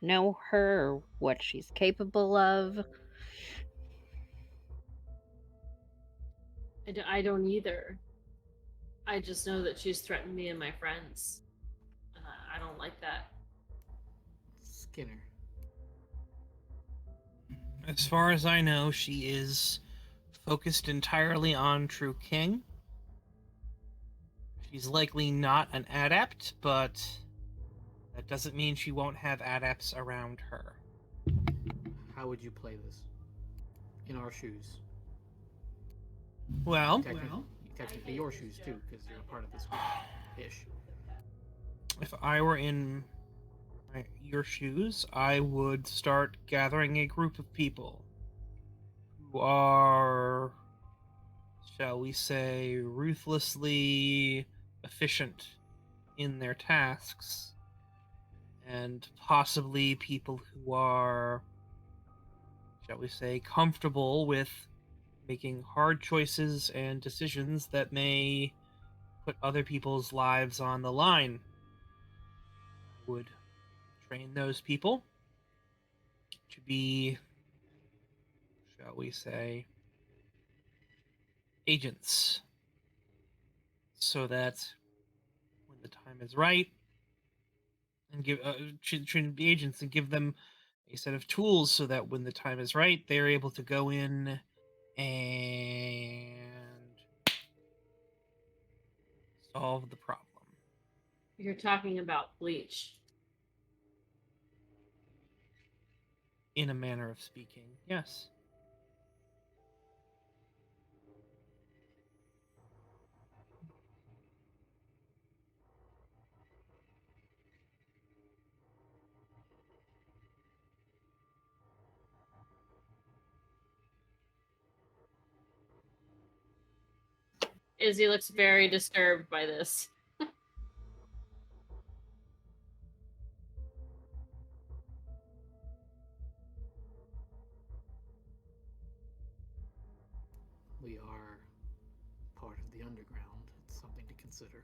know her or what she's capable of. I don't either. I just know that she's threatened me and my friends. And I don't like that. Skinner. As far as I know, she is focused entirely on True King. She's likely not an adept, but that doesn't mean she won't have adepts around her. How would you play this? In our shoes. Well, Technically your shoes too, because you're a part of this group-ish. if I were in your shoes, I would start gathering a group of people who are, shall we say, ruthlessly efficient in their tasks, and possibly people who are, shall we say, comfortable with making hard choices and decisions that may put other people's lives on the line. I would train those people to be, shall we say, agents, so that when the time is right, and train the agents and give them a set of tools so that when the time is right, they're able to go in and solve the problem. You're talking about Bleach. In a manner of speaking, yes. Izzy looks very disturbed by this. We are part of the underground. It's something to consider.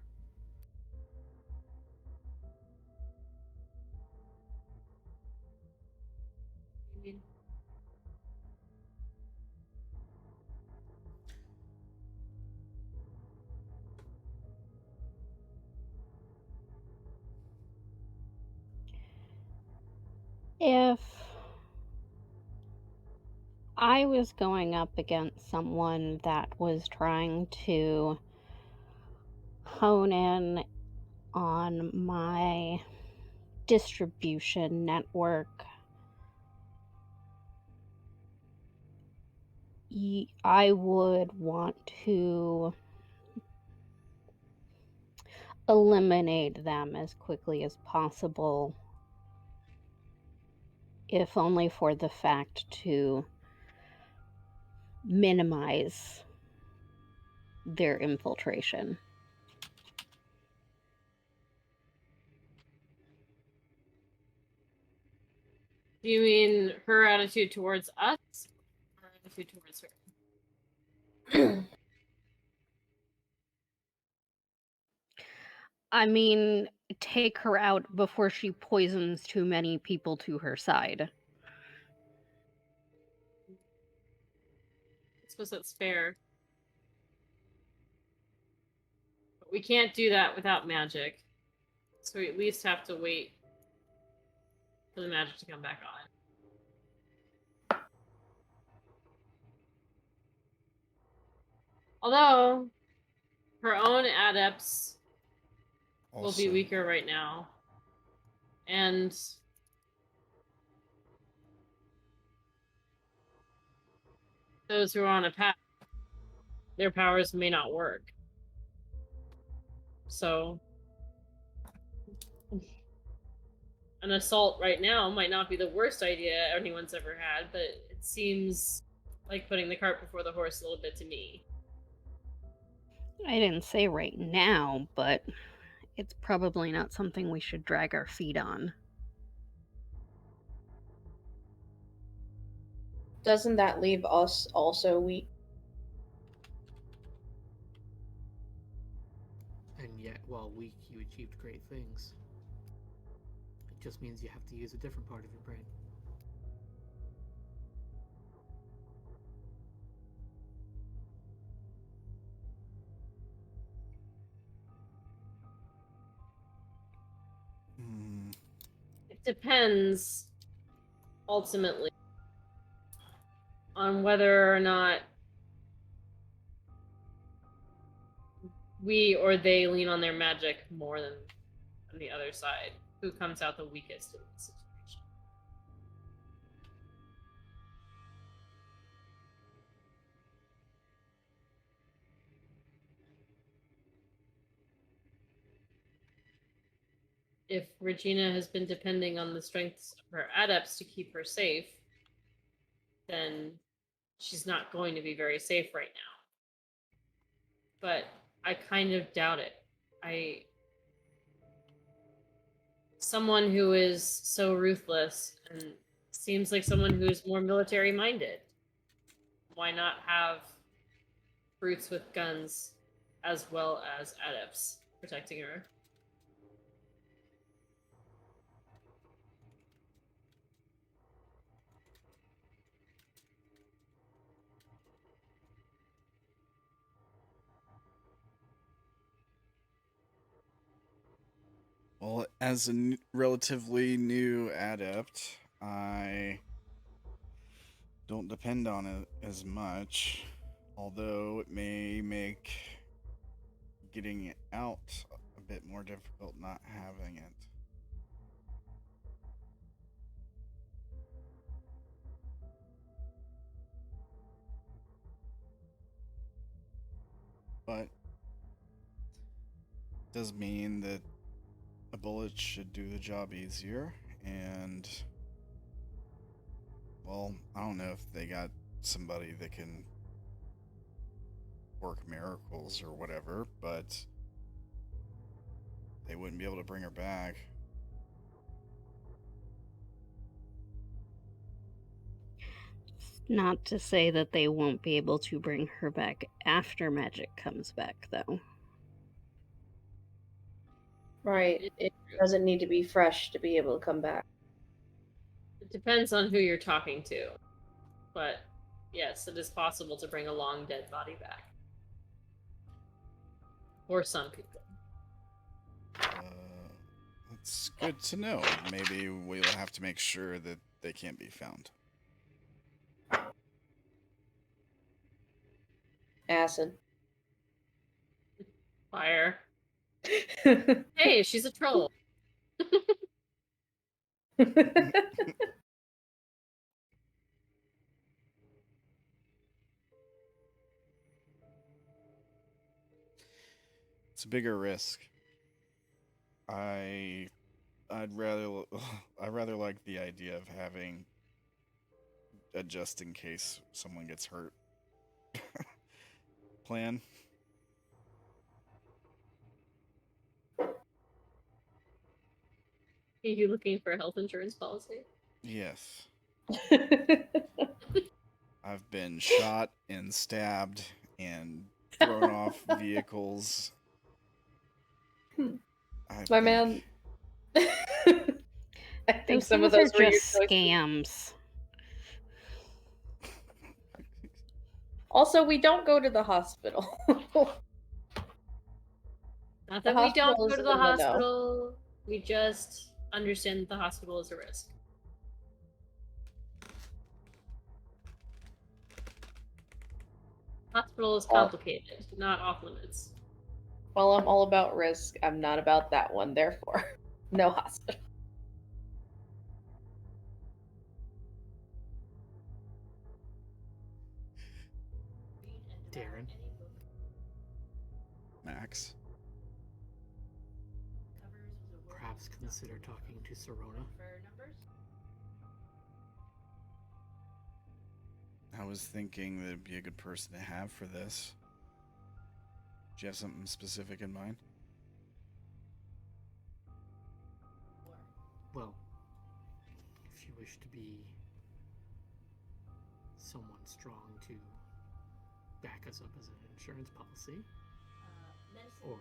If I was going up against someone that was trying to hone in on my distribution network, I would want to eliminate them as quickly as possible, if only for the fact to minimize their infiltration. Do you mean her attitude towards us or her attitude towards her? I mean, take her out before she poisons too many people to her side. I suppose that's fair. But we can't do that without magic. So we at least have to wait for the magic to come back on. Although, her own adepts will be weaker right now. And those who are on a path, their powers may not work. So, an assault right now might not be the worst idea anyone's ever had, but it seems like putting the cart before the horse a little bit to me. I didn't say right now, but it's probably not something we should drag our feet on. Doesn't that leave us also weak? And yet, while weak, you achieved great things. It just means you have to use a different part of your brain. It depends, ultimately, on whether or not we or they lean on their magic more than on the other side, who comes out the weakest in the situation. If Regina has been depending on the strengths of her adepts to keep her safe, then she's not going to be very safe right now. But I kind of doubt it. Someone who is so ruthless and seems like someone who is more military minded. Why not have brutes with guns as well as adepts protecting her? Well, as a relatively new adept, I don't depend on it as much, although it may make getting it out a bit more difficult not having it. But it does mean that a bullet should do the job easier, and well, I don't know if they got somebody that can work miracles or whatever, but they wouldn't be able to bring her back. Not to say that they won't be able to bring her back after magic comes back, though. Right. It doesn't need to be fresh to be able to come back. It depends on who you're talking to. But yes, it is possible to bring a long dead body back. For some people. It's good to know. Maybe we'll have to make sure that they can't be found. Acid. Fire. Hey, she's a troll. It's a bigger risk. I'd rather I rather like the idea of having a just in case someone gets hurt plan. Are you looking for a health insurance policy? Yes. I've been shot and stabbed and thrown off vehicles. My man. I think Those some of things those are were your just choices. scams. Also, we don't go to the hospital. Not The that we don't hospital go is to the in the know. hospital. We just understand that the hospital is a risk. Hospital is complicated, not off limits. Well, I'm all about risk. I'm not about that one, therefore, no hospital. Darren. Max. Perhaps consider talking to Serona. I was thinking that it'd be a good person to have for this. Do you have something specific in mind? Well, if you wish to be someone strong to back us up as an insurance policy, or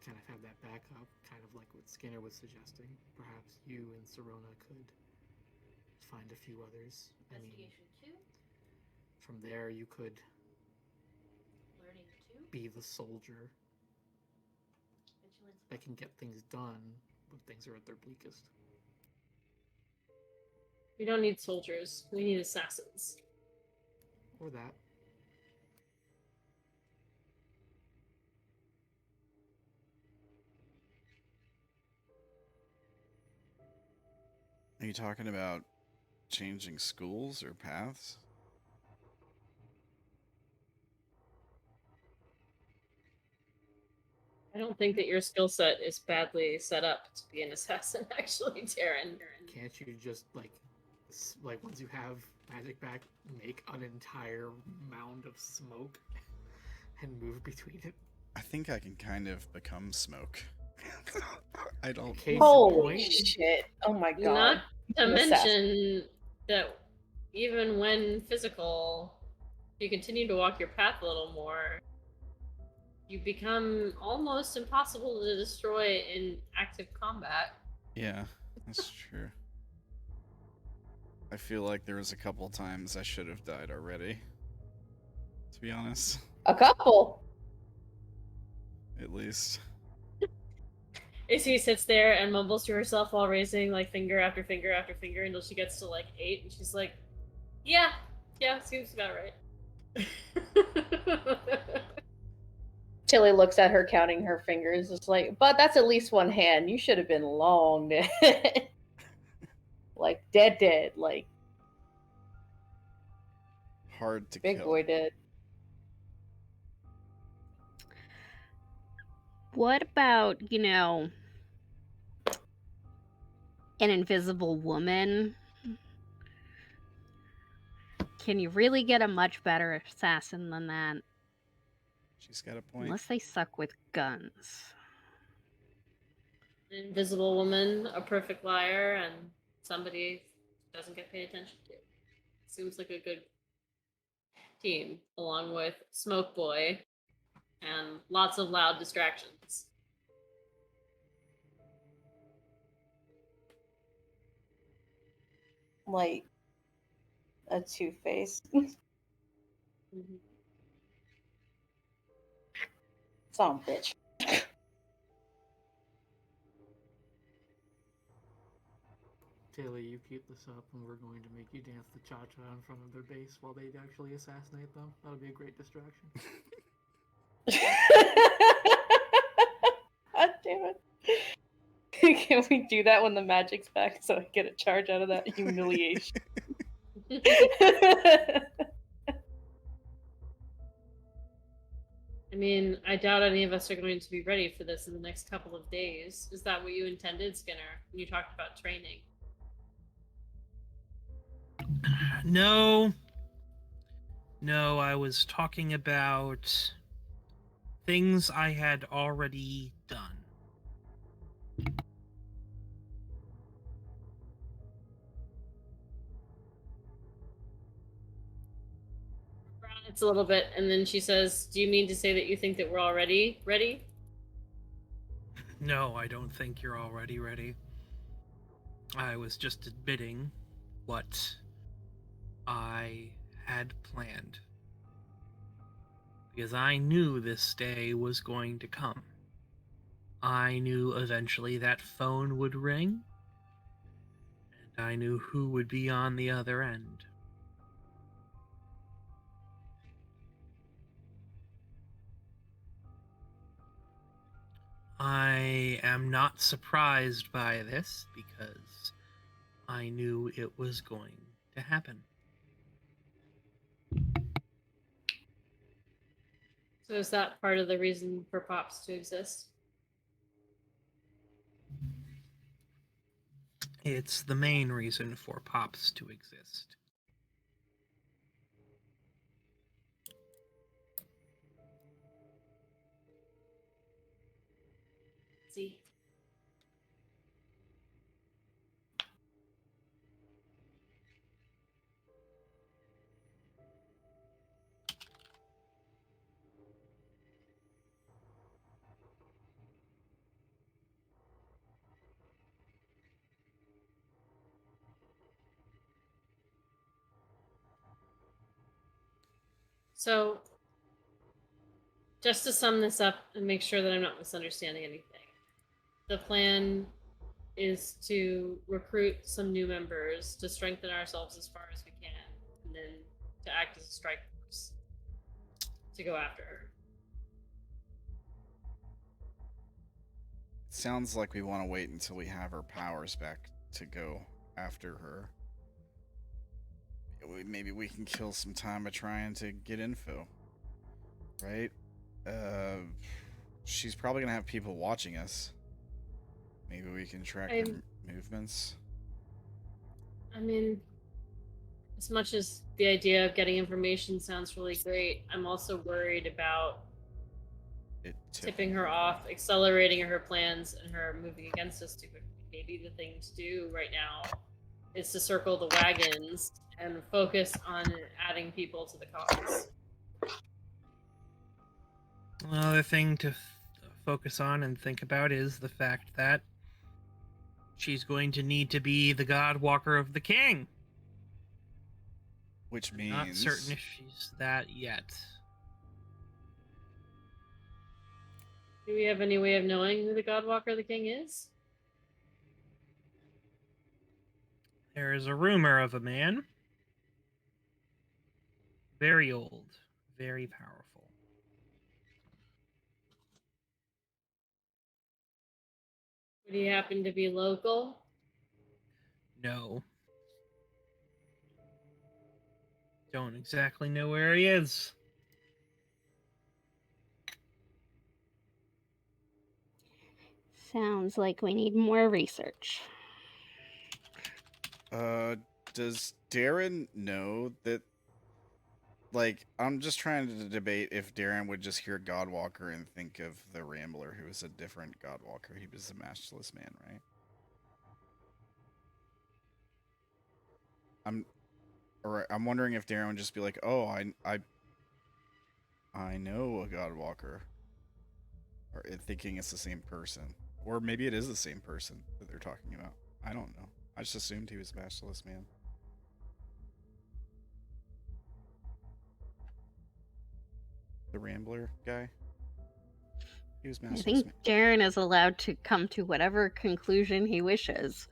kind of have that backup, kind of like what Skinner was suggesting. Perhaps you and Serona could find a few others. Investigation 2? From there you could Learning 2? be the soldier Vigilance that can get things done when things are at their bleakest. We don't need soldiers. We need assassins. Or that. Are you talking about changing schools or paths? I don't think that your skill set is badly set up to be an assassin, actually, Darren. Can't you just, like once you have magic back, make an entire mound of smoke and move between it? I think I can kind of become smoke. I don't. Case in Holy point, shit. Oh my god. Not to I'm mention that even when physical, you continue to walk your path a little more, you become almost impossible to destroy in active combat. Yeah, that's true. I feel like there was a couple times I should have died already. To be honest, A couple. at least. Izzy sits there and mumbles to herself while raising like finger after finger after finger until she gets to like 8, and she's like, yeah, seems about right. Tilly looks at her counting her fingers. It's like, but that's at least one hand. You should have been long dead. Like dead. Like Hard to big kill. boy dead. What about, an invisible woman? Can you really get a much better assassin than that? She's got a point. Unless they suck with guns. An invisible woman, a perfect liar, and somebody doesn't get paid attention to. Seems like a good team, along with Smoke Boy and lots of loud distractions. Like a Two-Face. Mhm. Son of a bitch. Tilly, you keep this up and we're going to make you dance the cha-cha in front of their base while they actually assassinate them. That'll be a great distraction. God damn it. Can we do that when the magic's back so I get a charge out of that humiliation? I mean, I doubt any of us are going to be ready for this in the next couple of days. Is that what you intended, Skinner, when you talked about training? No, I was talking about things I had already done. It's a little bit, and then she says, do you mean to say that you think that we're already ready? No, I don't think you're already ready. I was just admitting what I had planned. Because I knew this day was going to come. I knew eventually that phone would ring, and I knew who would be on the other end. I am not surprised by this because I knew it was going to happen. So is that part of the reason for Pops to exist? It's the main reason for Pops to exist. See? So, just to sum this up and make sure that I'm not misunderstanding anything, the plan is to recruit some new members to strengthen ourselves as far as we can, and then to act as a strike force to go after her. It sounds like we want to wait until we have our powers back to go after her. Maybe we can kill some time by trying to get info, right? She's probably gonna have people watching us. Maybe we can track her movements. I mean, as much as the idea of getting information sounds really great, I'm also worried about it tipping her off, accelerating her plans, and her moving against us too quickly. Maybe the thing to do right now is to circle the wagons and focus on adding people to the cause. Another thing to focus on and think about is the fact that she's going to need to be the God Walker of the King. Which means... Not certain if she's that yet. Do we have any way of knowing who the God Walker of the King is? There is a rumor of a man. Very old. Very powerful. Would he happen to be local? No. Don't exactly know where he is. Sounds like we need more research. Does Darren know that? Like, I'm just trying to debate if Darren would just hear Godwalker and think of the Rambler, who is a different Godwalker. He was the Masterless Man, right? I'm wondering if Darren would just be like, "Oh, I know a Godwalker," or thinking it's the same person, or maybe it is the same person that they're talking about. I don't know. I just assumed he was Masterless Man. The Rambler guy. He was Masterless I think Man. Darren is allowed to come to whatever conclusion he wishes.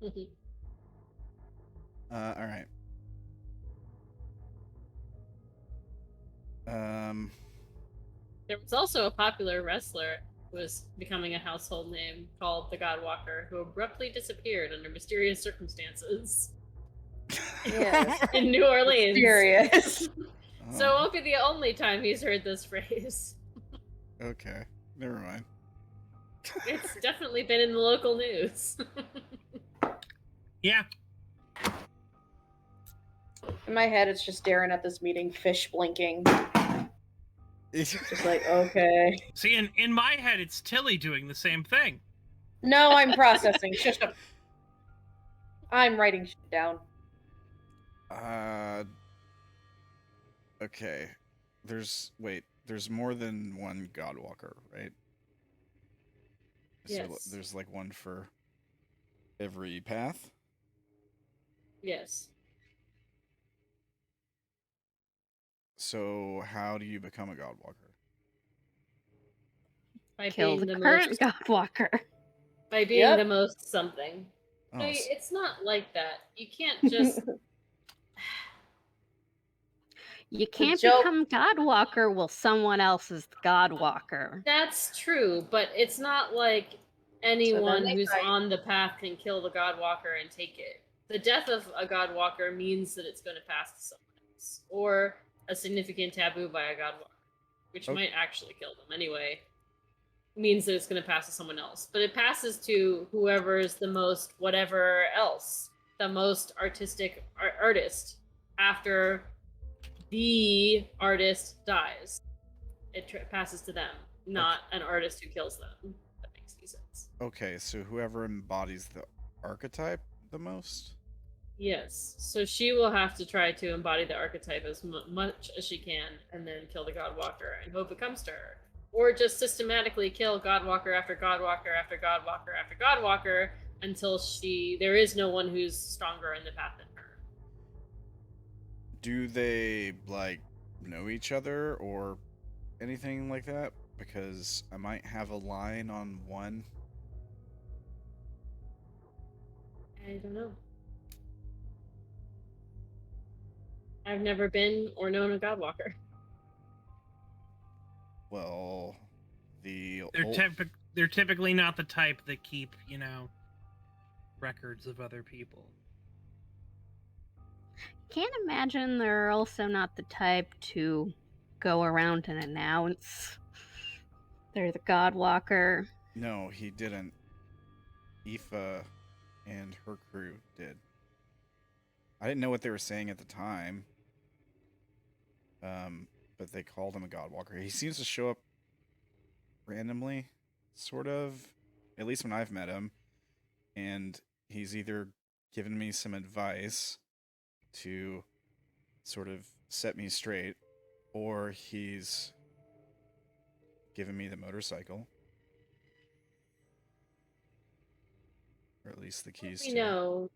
All right. There was also a popular wrestler who was becoming a household name called the Godwalker, who abruptly disappeared under mysterious circumstances. Yes. In New Orleans. Mysterious. So it won't be the only time he's heard this phrase. Okay, never mind. It's definitely been in the local news. Yeah. In my head, it's just Darren at this meeting, fish blinking. Just like, okay. See, in my head, it's Tilly doing the same thing. No, I'm processing. Shush up. I'm writing shit down. Okay. There's more than one Godwalker, right? Yes. So there's like one for every path? Yes. So how do you become a Godwalker? By Kill being the the current most, Godwalker. by being the most something. Oh, No, it's not like that. You can't just... You can't joke- become Godwalker while someone else is the Godwalker. That's true, but it's not like anyone they who's fight. on the path can kill the Godwalker and take it. The death of a Godwalker means that it's going to pass to someone else, or a significant taboo by a Godwalker, which might actually kill them anyway, means that it's going to pass to someone else. But it passes to whoever's the most whatever else, the most artistic artist after the artist dies. It passes to them, not an artist who kills them. That makes any sense. Okay, so whoever embodies the archetype the most? Yes. So she will have to try to embody the archetype as much as she can, and then kill the Godwalker and hope it comes to her. Or just systematically kill Godwalker after Godwalker after Godwalker after Godwalker until there is no one who's stronger in the path than her. Do they, like, know each other or anything like that, because I might have a line on one. I don't know. I've never been or known a Godwalker. Well, They're typically not the type that keep, records of other people. Can't imagine they're also not the type to go around and announce they're the Godwalker. No, he didn't. Aoife and her crew did. I didn't know what they were saying at the time. But they called him a Godwalker. He seems to show up randomly, sort of, at least when I've met him. And he's either given me some advice to sort of set me straight, or he's given me the motorcycle. Or at least the keys to. No,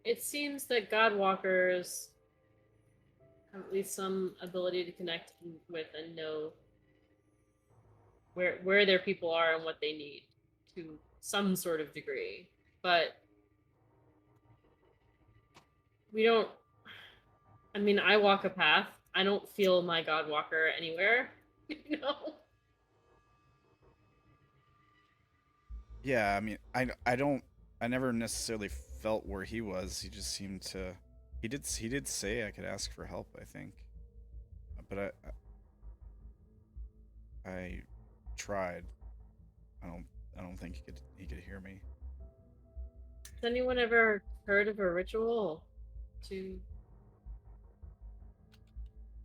it seems that Godwalkers have at least some ability to connect with and know where their people are and what they need to some sort of degree. But we don't. I mean, I walk a path. I don't feel my Godwalker anywhere. Yeah, I mean, I never necessarily felt where he was. He just seemed to. He did say I could ask for help, I think, but I tried. I don't think he could hear me. Has anyone ever heard of a ritual to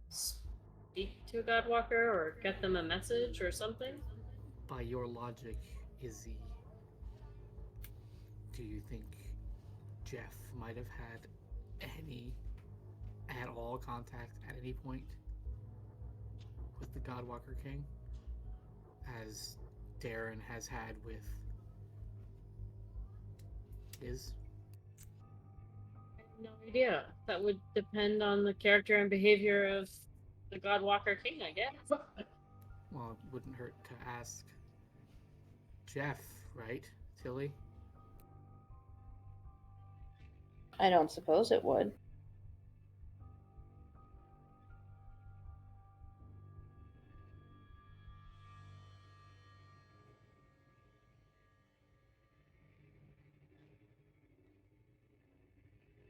speak to a Godwalker or get them a message or something? By your logic, Izzy, do you think Jeff might have had any at all contact at any point with the Godwalker King, as Darren has had with his? I have no idea. That would depend on the character and behavior of the Godwalker King, I guess. Well, it wouldn't hurt to ask Jeff, right, Tilly? I don't suppose it would.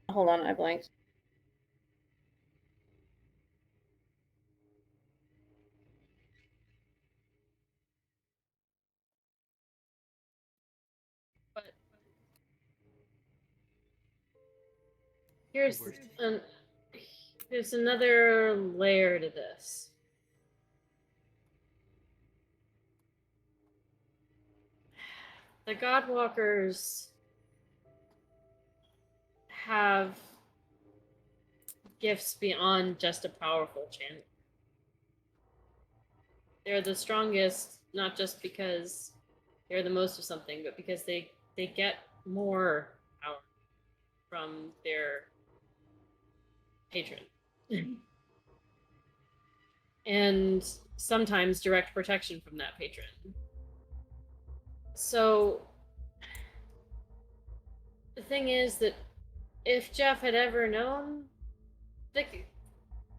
Hold on, I blanked. But here's another layer to this. The Godwalkers have gifts beyond just a powerful channel. They're the strongest, not just because they're the most of something, but because they get more power from their patron. And sometimes direct protection from that patron. So the thing is that if Jeff had ever known the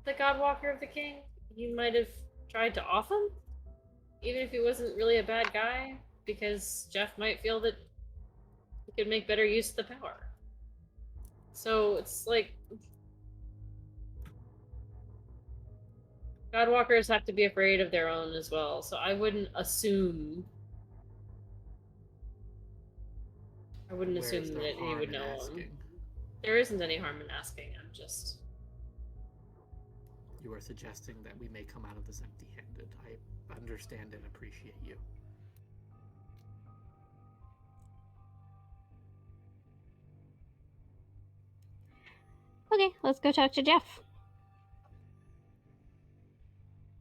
Godwalker of the King, he might have tried to off him, even if he wasn't really a bad guy, because Jeff might feel that he could make better use of the power. So it's like Godwalkers have to be afraid of their own as well, so I wouldn't assume that he would know him. There isn't any harm in asking. You are suggesting that we may come out of this empty-handed. I understand and appreciate you. Okay, let's go talk to Jeff.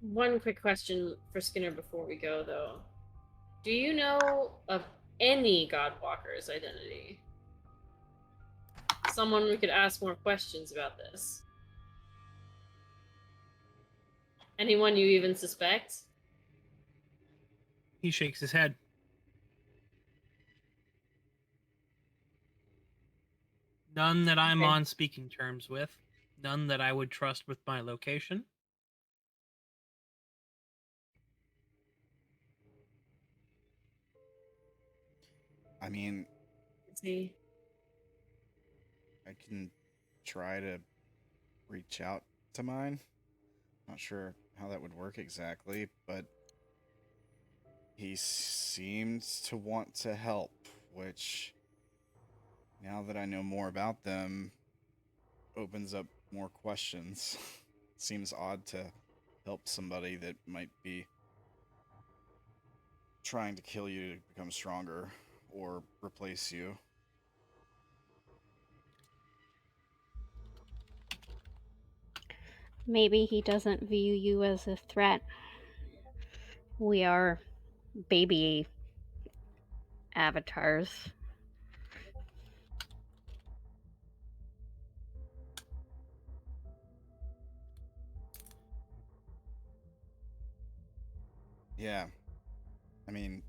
One quick question for Skinner before we go, though. Do you know of any Godwalker's identity? Someone we could ask more questions about this. Anyone you even suspect? He shakes his head. None that I'm Okay. on speaking terms with. None that I would trust with my location. I mean, See. I can try to reach out to mine. Not sure how that would work exactly, but he seems to want to help, which, now that I know more about them, opens up more questions. Seems odd to help somebody that might be trying to kill you to become stronger or replace you. Maybe he doesn't view you as a threat. We are baby avatars. Yeah. I mean,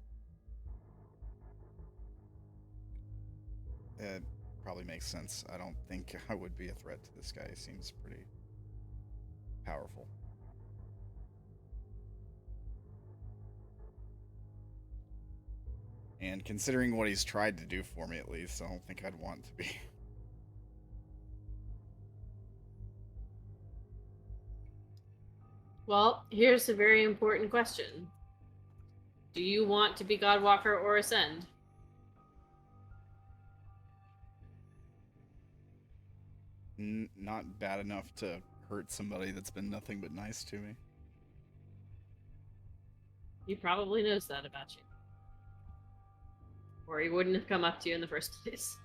it probably makes sense. I don't think I would be a threat to this guy. He seems pretty powerful. And considering what he's tried to do for me, at least, I don't think I'd want to be. Well, here's a very important question. Do you want to be Godwalker or Ascend? Not bad enough to hurt somebody that's been nothing but nice to me. He probably knows that about you. Or he wouldn't have come up to you in the first place.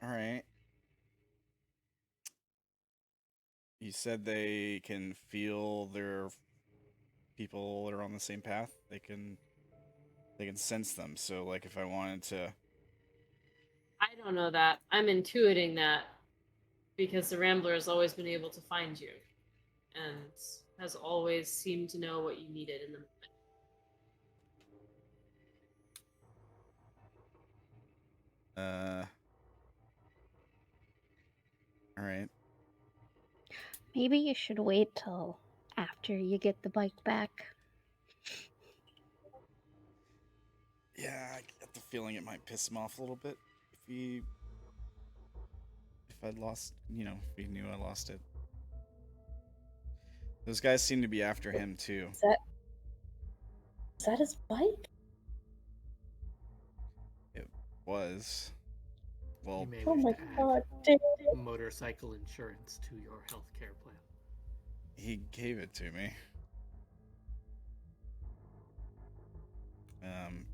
Alright. You said they can feel their people that are on the same path. They can sense them. So like if I wanted to, I don't know that. I'm intuiting that because the Rambler has always been able to find you and has always seemed to know what you needed in the moment. alright. Maybe you should wait till after you get the bike back. Yeah, I get the feeling it might piss him off a little bit if I'd lost, if he knew I lost it. Those guys seem to be after him too. Is that his bike? It was. Well, You may Oh wish my to add god, damn. motorcycle insurance to your healthcare plan. he gave it to me.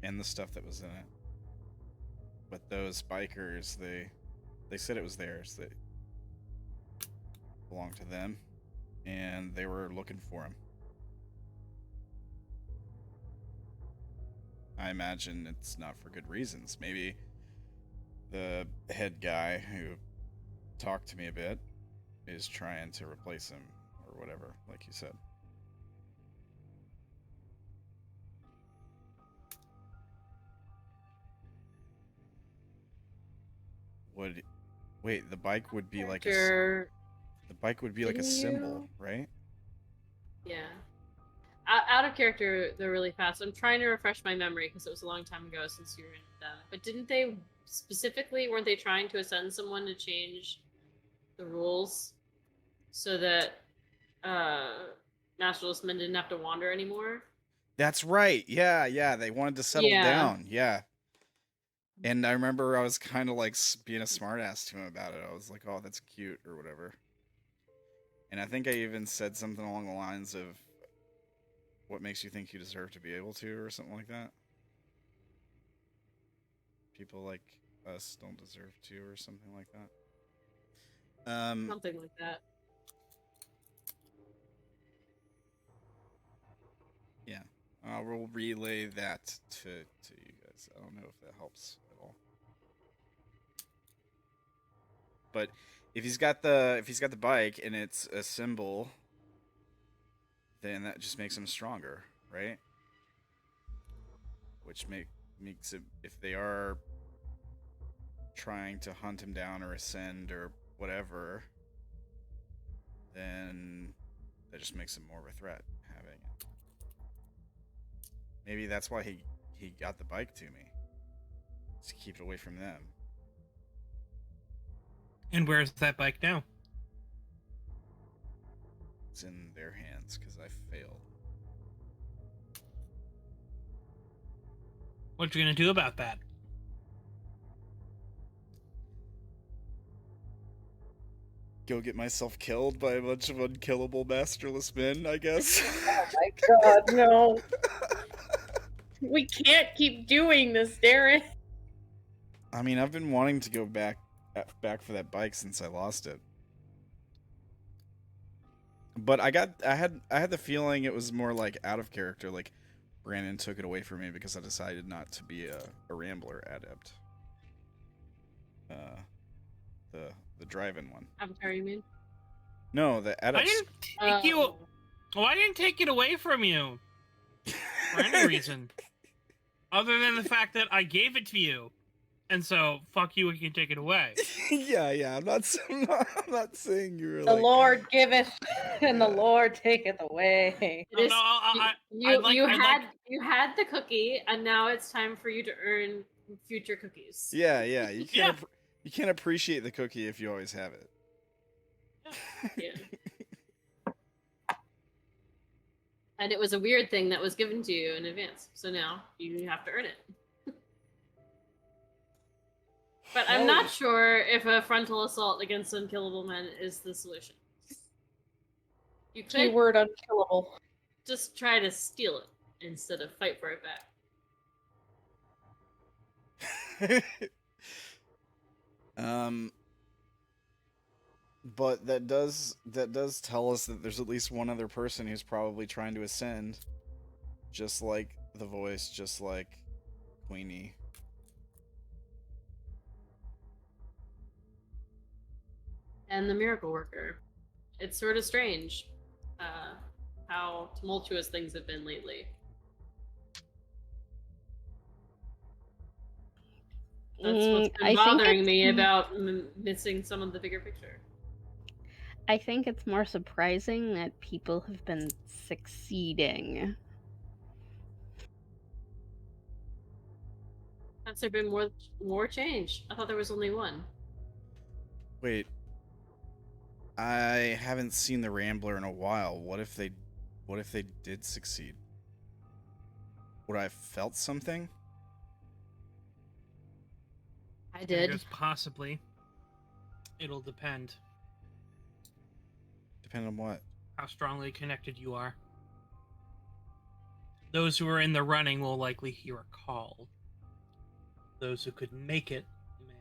And the stuff that was in it. But those bikers, they said it was theirs. They belonged to them, and they were looking for him. I imagine it's not for good reasons. Maybe the head guy who talked to me a bit is trying to replace him or whatever, like you said. Wait, the bike would be like Sure. the bike would be like a Didn't symbol, you? right? Yeah. Out of character, they're really fast. I'm trying to refresh my memory because it was a long time ago since you were in them. But didn't they specifically, weren't they trying to ascend someone to change the rules so that nationalist men didn't have to wander anymore? That's right. Yeah, they wanted to settle down. Yeah. And I remember I was kind of like being a smartass to him about it. I was like, "Oh, that's cute" or whatever. And I think I even said something along the lines of, "What makes you think you deserve to be able to," or something like that. People like us don't deserve to, or something like that. Something like that. Yeah. We'll relay that to you guys. I don't know if that helps at all. But if he's got the bike and it's a symbol, then that just makes him stronger, right? Which makes it, if they are trying to hunt him down or ascend or whatever, then that just makes him more of a threat having it. Maybe that's why he got the bike to me, to keep it away from them. And where's that bike now? It's in their hands because I failed. What you gonna do about that? Go get myself killed by a bunch of unkillable masterless men, I guess. Oh my god, no. We can't keep doing this, Darren. I mean, I've been wanting to go back for that bike since I lost it. But I had the feeling it was more like out of character, like Brandon took it away from me because I decided not to be a Rambler adept. The drive-in one. Avatar, you mean? No, the adept. I didn't take you. Well, I didn't take it away from you for any reason, other than the fact that I gave it to you, and so fuck you. We can take it away. yeah. I'm not saying you were The like. Lord giveth, and the Lord taketh away. It is, you you had the cookie, and now it's time for you to earn future cookies. Yeah. You can't. You can't appreciate the cookie if you always have it. Yeah. And it was a weird thing that was given to you in advance, so now you have to earn it. But I'm not sure if a frontal assault against unkillable men is the solution. You could Keyword unkillable. just try to steal it instead of fight for it back. But that does tell us that there's at least one other person who's probably trying to ascend, just like the voice, just like Queenie. And the miracle worker. It's sort of strange how tumultuous things have been lately. That's what's been bothering me about missing some of the bigger picture. I think it's more surprising that people have been succeeding. Has there been more change? I thought there was only one. Wait, I haven't seen the Rambler in a while. What if they did succeed? Would I have felt something? I did. Just possibly. It'll depend. Depend on what? How strongly connected you are. Those who are in the running will likely hear a call. Those who couldn't make it may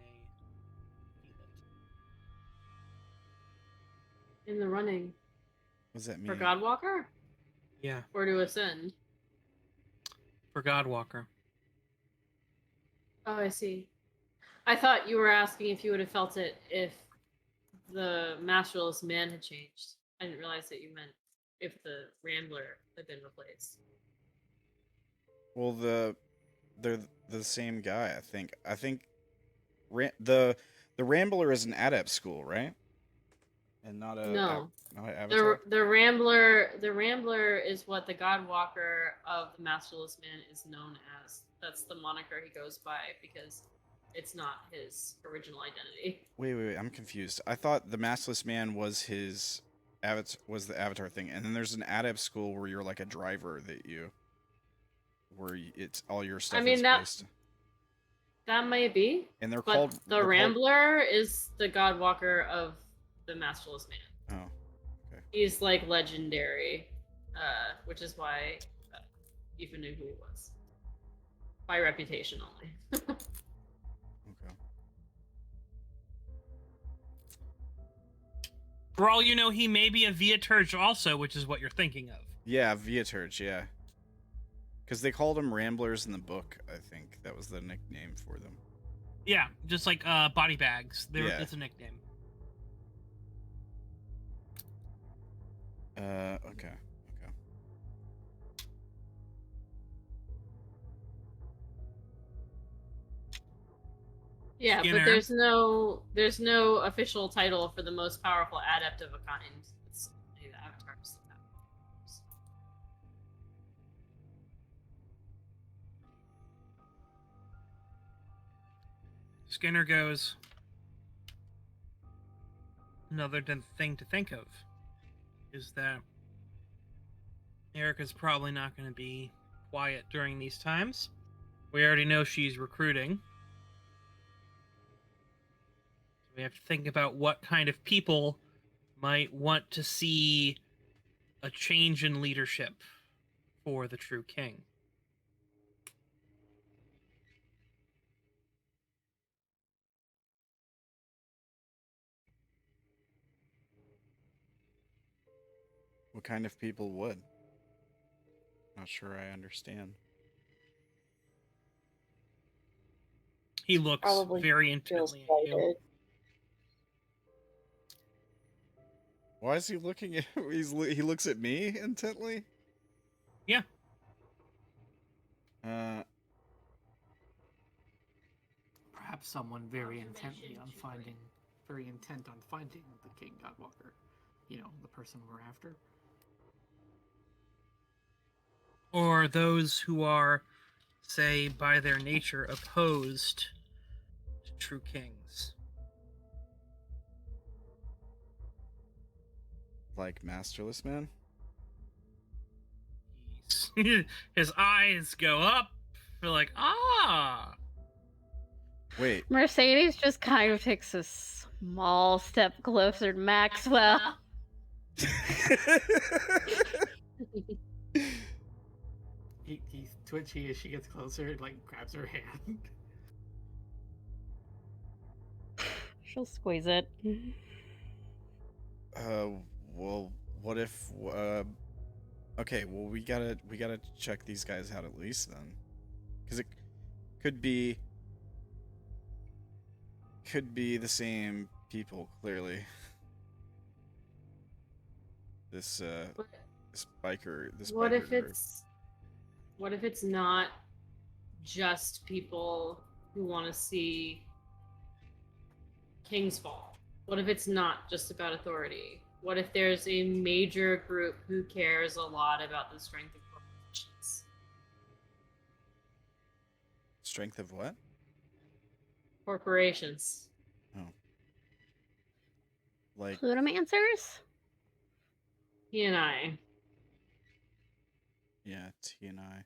feel it. In the running. What does that mean? For Godwalker? Yeah. Or to ascend? For Godwalker. Oh, I see. I thought you were asking if you would have felt it if the masterless man had changed. I didn't realize that you meant if the Rambler had been replaced. Well, they're the same guy, I think. I think the Rambler is an adept school, right? And not a no. Not an avatar. The Rambler is what the Godwalker of the masterless man is known as. That's the moniker he goes by because it's not his original identity. Wait, I'm confused. I thought the Maskless Man was his was the avatar thing, and then there's an adept school where you're like a driver it's all your stuff. I mean, is that based. That may be. And they're but called the Rambler is the Godwalker of the Masterless Man. Oh, okay. He's like legendary, which is why Aoife knew who he was by reputation only. Okay. For all you know, he may be a Viaturge also, which is what you're thinking of. Yeah, Viaturge, yeah. Because they called them Ramblers in the book, I think. That was the nickname for them. Yeah, just like body bags. Yeah. It's a nickname. Okay. Yeah, Skinner. but there's no official title for the most powerful adept of a kind. It's only the avatars that have those. Skinner goes, another thing to think of is that Erica's probably not going to be quiet during these times. We already know she's recruiting. We have to think about what kind of people might want to see a change in leadership for the true king. What kind of people would? Not sure I understand. He looks Probably very feels intently at you. slighted. Why is he looking at? He looks at me intently. Yeah. Perhaps someone very intent on finding the King Godwalker. You know, the person we're after. Or those who are, say, by their nature opposed to true kings. Like Masterless Man? His eyes go up. They're like, ah! Wait. Mercedes just kind of takes a small step closer to Maxwell. He's twitchy as she gets closer and, like, grabs her hand. She'll squeeze it. Well, what if, okay, well, we gotta check these guys out at least then. Because it could be the same people, clearly. This biker. What if it's not just people who want to see King's Fall? What if it's not just about authority? What if there's a major group who cares a lot about the strength of corporations? Strength of what? Corporations. Oh. Like Plutomancers? He and I. Yeah, T and I.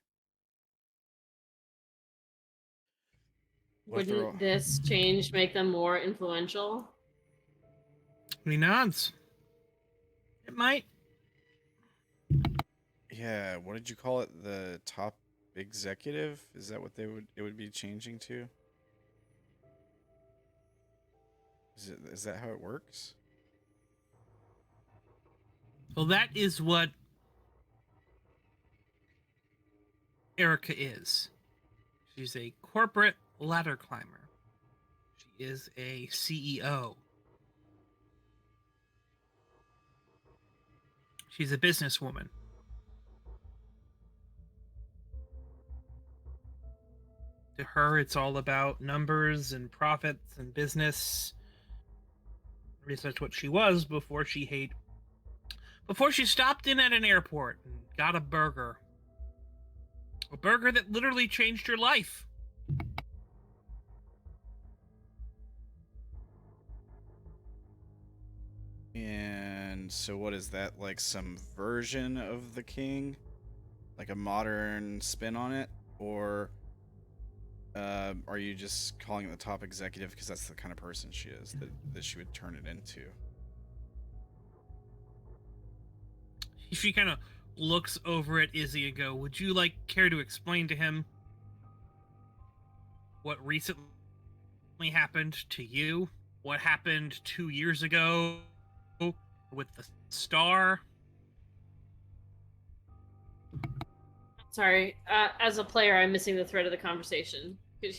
Wouldn't this change make them more influential? He nods. It might. Yeah, what did you call it? The top executive? Is that what it would be changing to? Is that how it works? Well, that is what Erica is. She's a corporate ladder climber. She is a CEO. She's a businesswoman. To her, it's all about numbers and profits and business. At least that's what she was before she stopped in at an airport and got a burger. A burger that literally changed her life. And so what is that, like some version of the king? Like a modern spin on it? Or are you just calling it the top executive because that's the kind of person she is, that she would turn it into? She kind of looks over at Izzy and go, would you care to explain to him what recently happened to you? What happened 2 years ago with the star? sorry. As a player, I'm missing the thread of the conversation. Could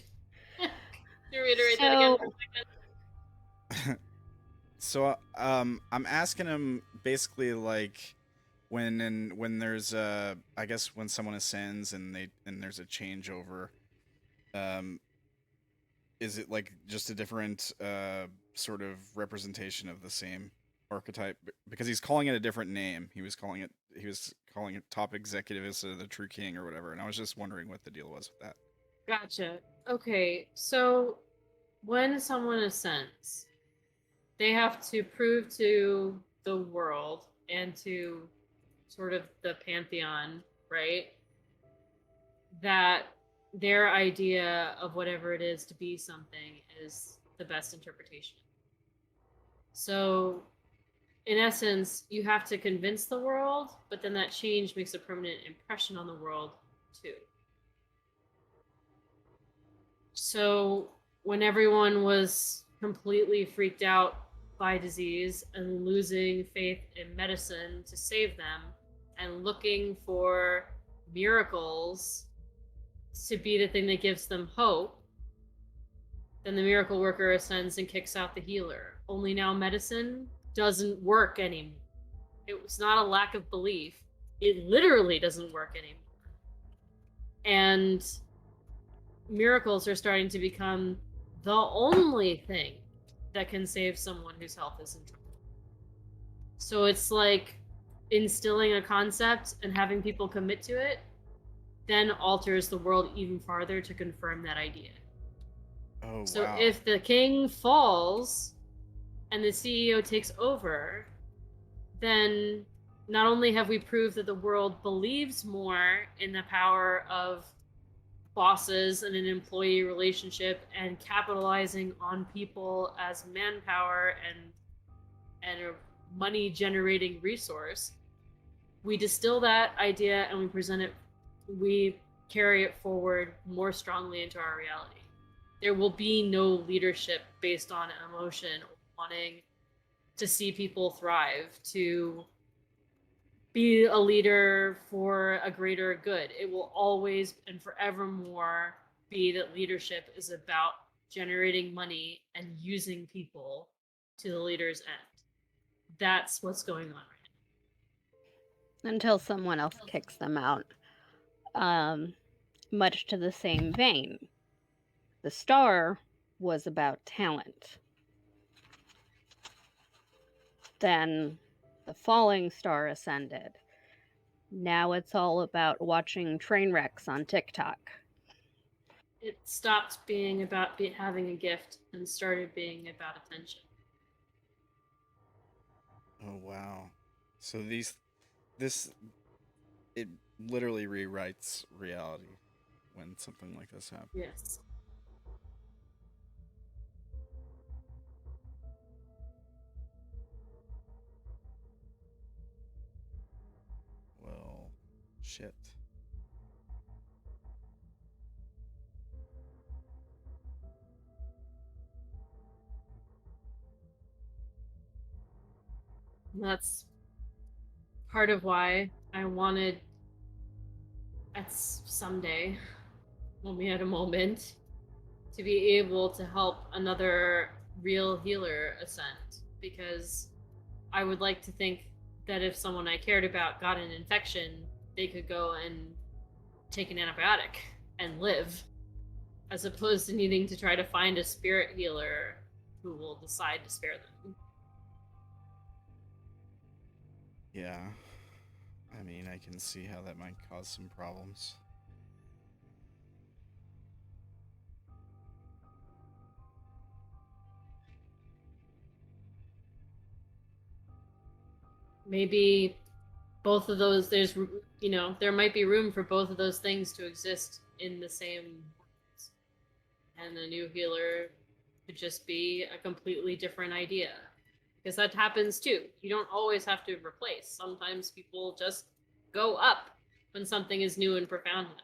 you reiterate that again for a second? So, I'm asking him basically like when there's I guess when someone ascends and there's a changeover, um, is it like just a different sort of representation of the same archetype? Because he's calling it a different name. He was calling it top executive instead of the true king or whatever. And I was just wondering what the deal was with that. Gotcha. Okay, so when someone ascends, they have to prove to the world and to sort of the pantheon, right, that their idea of whatever it is to be something is the best interpretation. So, in essence, you have to convince the world, but then that change makes a permanent impression on the world too. So, when everyone was completely freaked out by disease and losing faith in medicine to save them and looking for miracles to be the thing that gives them hope, then the miracle worker ascends and kicks out the healer. Only now medicine doesn't work anymore. It was not a lack of belief. It literally doesn't work anymore. And miracles are starting to become the only thing that can save someone whose health is in trouble. So it's like instilling a concept and having people commit to it then alters the world even farther to confirm that idea. Oh, so wow. if the king falls and the CEO takes over, then not only have we proved that the world believes more in the power of bosses and an employee relationship and capitalizing on people as manpower and a money generating resource, we distill that idea and we present it, we carry it forward more strongly into our reality. There will be no leadership based on emotion or wanting to see people thrive, to be a leader for a greater good. It will always and forevermore be that leadership is about generating money and using people to the leader's end. That's what's going on right now. Until someone else kicks them out. Much to the same vein, the star was about talent. Then the falling star ascended. Now it's all about watching train wrecks on TikTok. It stopped being about having a gift and started being about attention. Oh, wow. So it literally rewrites reality when something like this happens. Yes. Well, shit. That's part of why I wanted at someday, when we had a moment, to be able to help another real healer ascend, because I would like to think that if someone I cared about got an infection, they could go and take an antibiotic and live, as opposed to needing to try to find a spirit healer who will decide to spare them. Yeah. I mean, I can see how that might cause some problems. Maybe both of those, there might be room for both of those things to exist in the same worlds. And the new healer could just be a completely different idea. Because that happens too. You don't always have to replace. Sometimes people just go up when something is new and profound enough.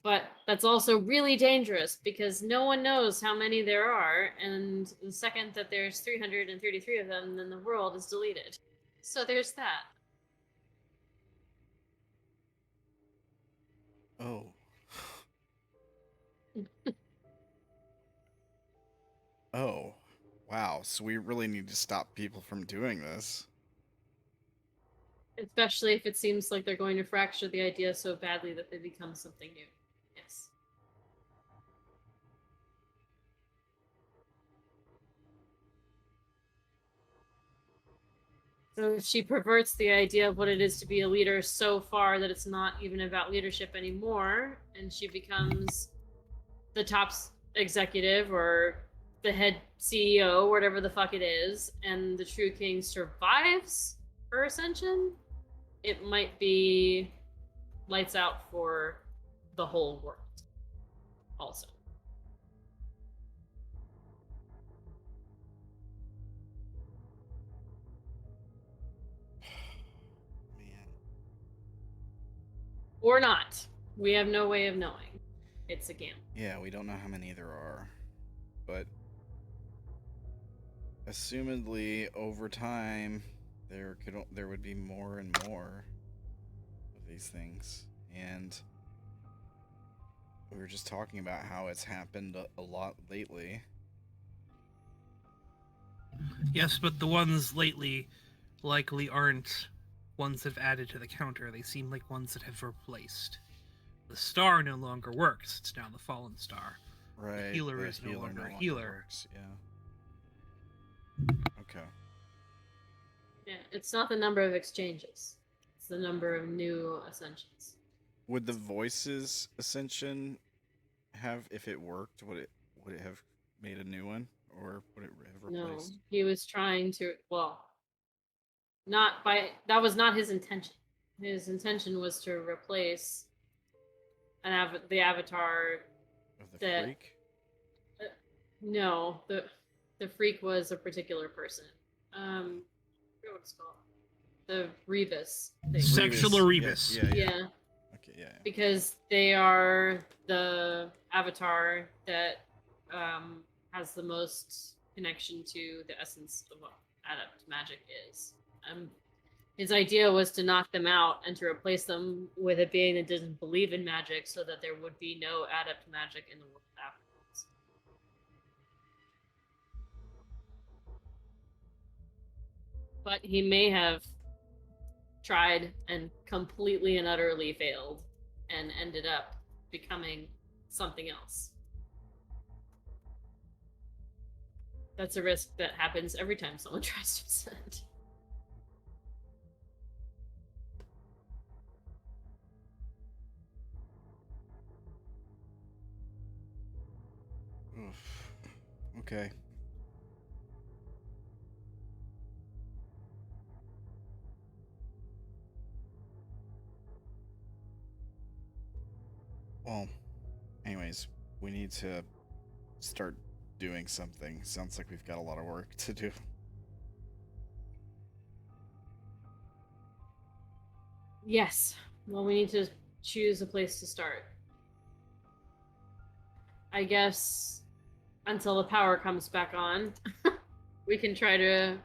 But that's also really dangerous because no one knows how many there are, and the second that there's 333 of them, then the world is deleted. So there's that. Oh. Oh. Wow. So we really need to stop people from doing this. Especially if it seems like they're going to fracture the idea so badly that they become something new. Yes. So if she perverts the idea of what it is to be a leader so far that it's not even about leadership anymore, and she becomes the top executive or the head CEO, whatever the fuck it is, and the True King survives her ascension, it might be lights out for the whole world also. Man. Or not. We have no way of knowing. It's a gamble. Yeah, we don't know how many there are. But assumedly over time there would be more and more of these things. And we were just talking about how it's happened a lot lately. Yes, but the ones lately likely aren't ones that have added to the counter. They seem like ones that have replaced. The star no longer works. It's now the fallen star. Right. The healer is no longer a healer. Works. Yeah. Okay. Yeah, it's not the number of exchanges. It's the number of new ascensions. Would the voices ascension have, if it worked, would it have made a new one, or would it have replaced? No, he was trying to. Well, not by. That was not his intention. His intention was to replace the avatar Of the that. freak? No, the freak was a particular person. I forget what it's called. The Rebus thing. Sexual Rebus. Yeah. Okay, yeah. Because they are the avatar that has the most connection to the essence of what adept magic is. His idea was to knock them out and to replace them with a being that doesn't believe in magic, so that there would be no adept magic in the world afterwards. But he may have tried and completely and utterly failed and ended up becoming something else. That's a risk that happens every time someone tries to ascend. Oof. Okay. Well, anyways, we need to start doing something. Sounds like we've got a lot of work to do. Yes. Well, we need to choose a place to start. I guess until the power comes back on, we can try to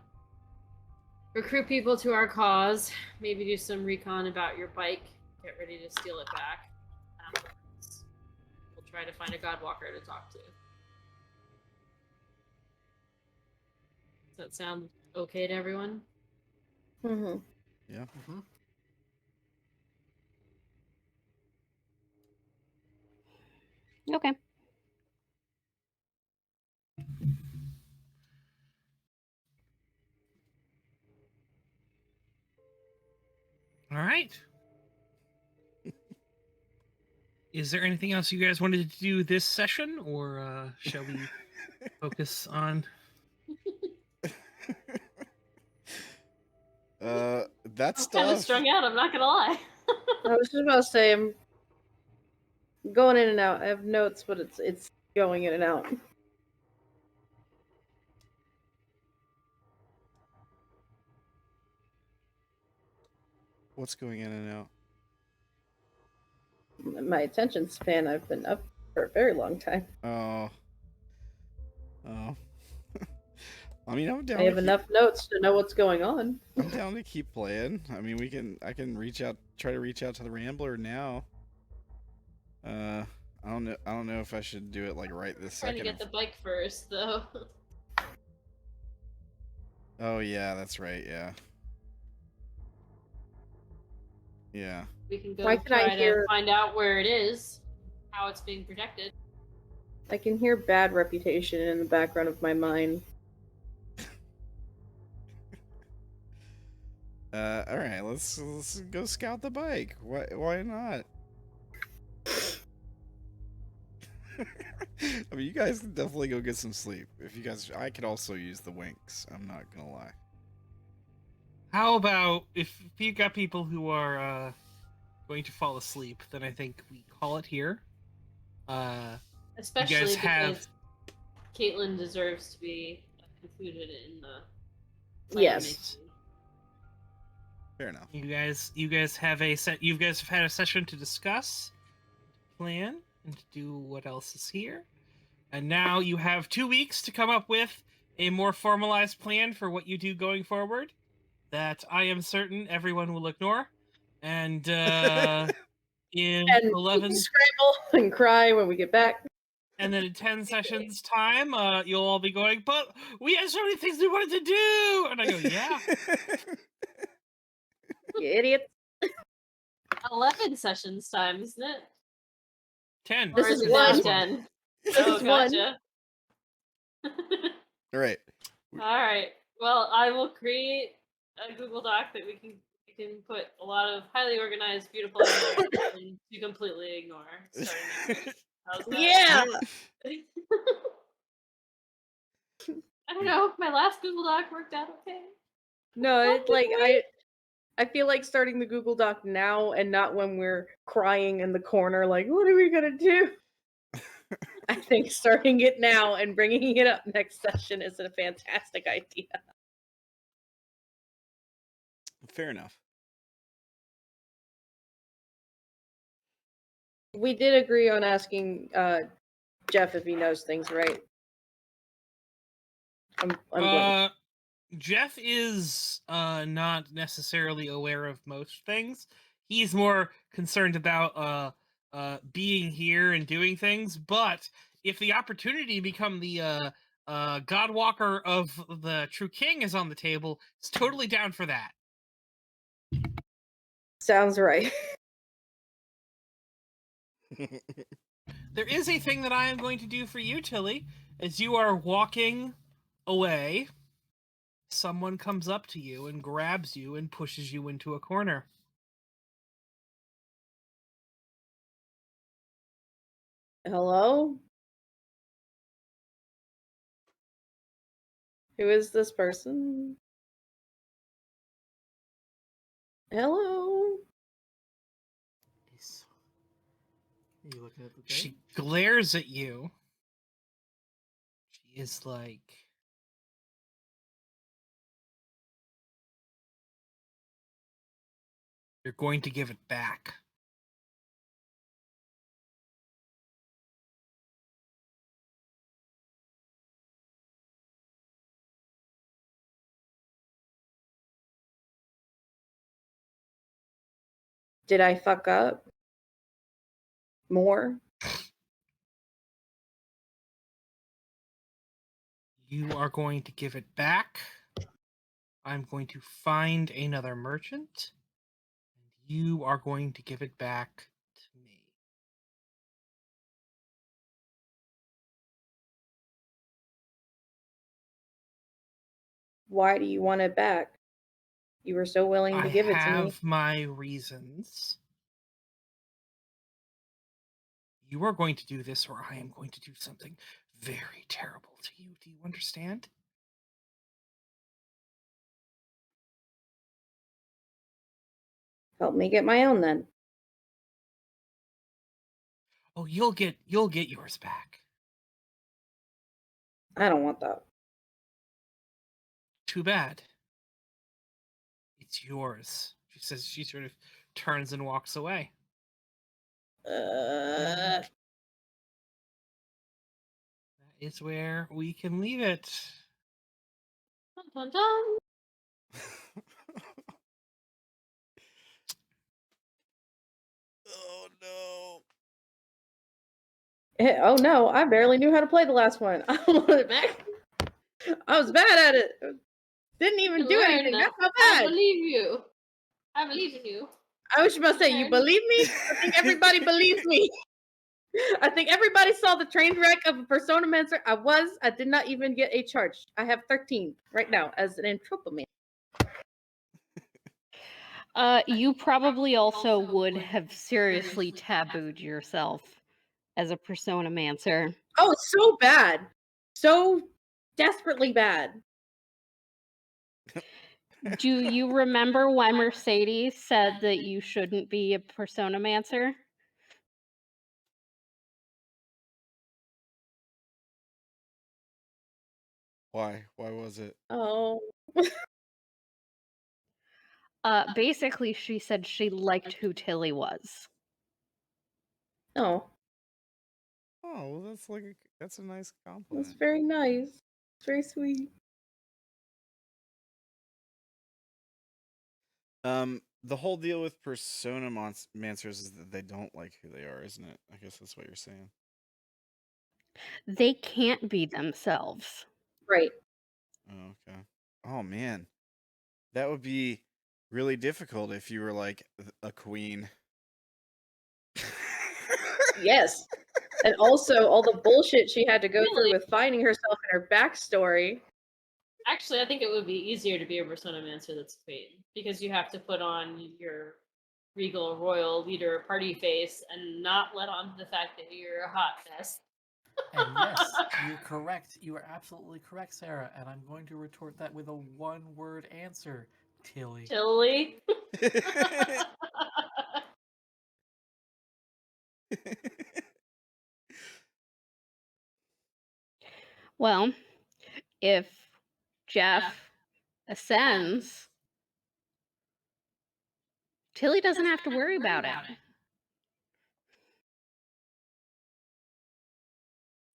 recruit people to our cause, maybe do some recon about your bike, get ready to steal it back. Afterwards, we'll try to find a Godwalker to talk to. Does that sound okay to everyone? Mm-hmm. Yeah. Mm-hmm. Okay. All right. Is there anything else you guys wanted to do this session, or shall we focus on? That I'm stuff. kind of strung out, I'm not gonna lie. I was just about to say I'm going in and out. I have notes, but it's going in and out. What's going in and out? My attention span, I've been up for a very long time. Oh. I mean, I'm down. I have enough notes to know what's going on. I'm down to keep playing. I mean, I can try to reach out to the Rambler now. I don't know. I don't know if I should do it like right this Trying to second. get the bike first, though. Oh yeah, that's right. Yeah. Yeah. We can go Why can I try to hear- find out where it is, how it's being protected. I can hear bad reputation in the background of my mind. All right. Let's go scout the bike. Why not? I mean, you guys can definitely go get some sleep. If you guys, I could also use the winks. I'm not gonna lie. How about if you got people who are going to fall asleep, then I think we call it here. Especially have- because Caitlin deserves to be included in the Yes. making. Fair enough. You guys have you guys have had a session to discuss, plan, and to do what else is here. And now you have 2 weeks to come up with a more formalized plan for what you do going forward that I am certain everyone will ignore. And in And 11 scramble and cry when we get back. and then in 10 sessions time, you'll all be going, but we had so many things we wanted to do. And I go, yeah. You idiot. 11 sessions time, isn't it? 10. This Or is it now one. 10? This Oh, is one. gotcha. All right. All right. Well, I will create a Google Doc that we can put a lot of highly organized, beautiful ideas in to completely ignore. Starting next week. How's that? Yeah. I don't know. My last Google Doc worked out okay. No, it's like Wait. I feel like starting the Google Doc now and not when we're crying in the corner like, what are we gonna do? I think starting it now and bringing it up next session is a fantastic idea. Fair enough. We did agree on asking Jeff if he knows things, right? I'm blank. Jeff is not necessarily aware of most things. He's more concerned about being here and doing things. But if the opportunity to become the Godwalker of the True King is on the table, he's totally down for that. Sounds right. There is a thing that I am going to do for you, Tilly. As you are walking away, someone comes up to you and grabs you and pushes you into a corner. Hello? Who is this person? Hello? Are you looking at the thing? She glares at you. She is like, you're going to give it back. Did I fuck up? More? You are going to give it back. I'm going to find another merchant. And you are going to give it back to me. Why do you want it back? You were so willing to give it to me. I have my reasons. You are going to do this, or I am going to do something very terrible to you. Do you understand? Help me get my own then. Oh, you'll get yours back. I don't want that. Too bad. It's yours. She says. She sort of turns and walks away. That is where we can leave it. Dun, dun, dun. Oh no. Oh no, I barely knew how to play the last one. I want it back. I was bad at it. Didn't even do anything. That's not I bad. believe you. I believe in you. I was about to say, you believe me? I think everybody believes me. I think everybody saw the train wreck of a Personamancer. I did not even get a charge. I have 13 right now as an Entropoman. You probably also would have seriously tabooed yourself as a Personamancer. Oh, it's so bad. So desperately bad. Do you remember why Mercedes said that you shouldn't be a Personamancer? Why? Why was it? Oh. Basically, she said she liked who Tilly was. Oh, Oh, well, that's a nice that's compliment. very nice. It's very sweet. The whole deal with Personamancers is that they don't like who they are, isn't it? I guess that's what you're saying. They can't be themselves. Right. Oh, okay. Oh man, that would be really difficult if you were like a queen. Yes. And also all the bullshit she had to go through with finding herself and her backstory. Actually, I think it would be easier to be a Personamancer that's queen because you have to put on your regal royal leader party face and not let on to the fact that you're a hot mess. And yes, you're correct. You are absolutely correct, Sarah. And I'm going to retort that with a one-word answer. Tilly. Tilly. Well, if Jeff ascends, Tilly doesn't have to worry about it.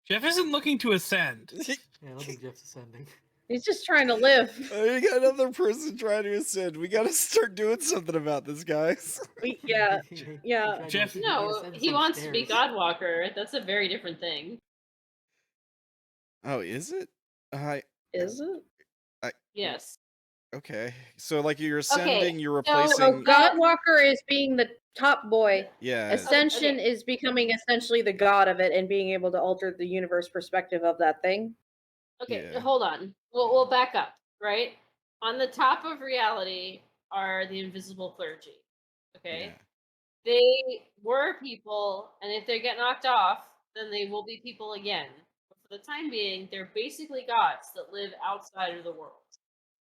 Jeff isn't looking to ascend. Yeah, I don't think Jeff's ascending. He's just trying to live. Oh, you got another person trying to ascend. We got to start doing something about this, guys. Yeah. Jeff. No, he wants to be Godwalker. That's a very different thing. Oh, is it? Is it? Yes. Okay. So, like, you're ascending, you're So replacing. Godwalker is being the top boy. Yeah. Ascension is becoming essentially the god of it and being able to alter the universe perspective of that thing. Okay, hold on. We'll back up, right? On the top of reality are the invisible clergy. Okay? They were people, and if they get knocked off, then they will be people again. But for the time being, they're basically gods that live outside of the world.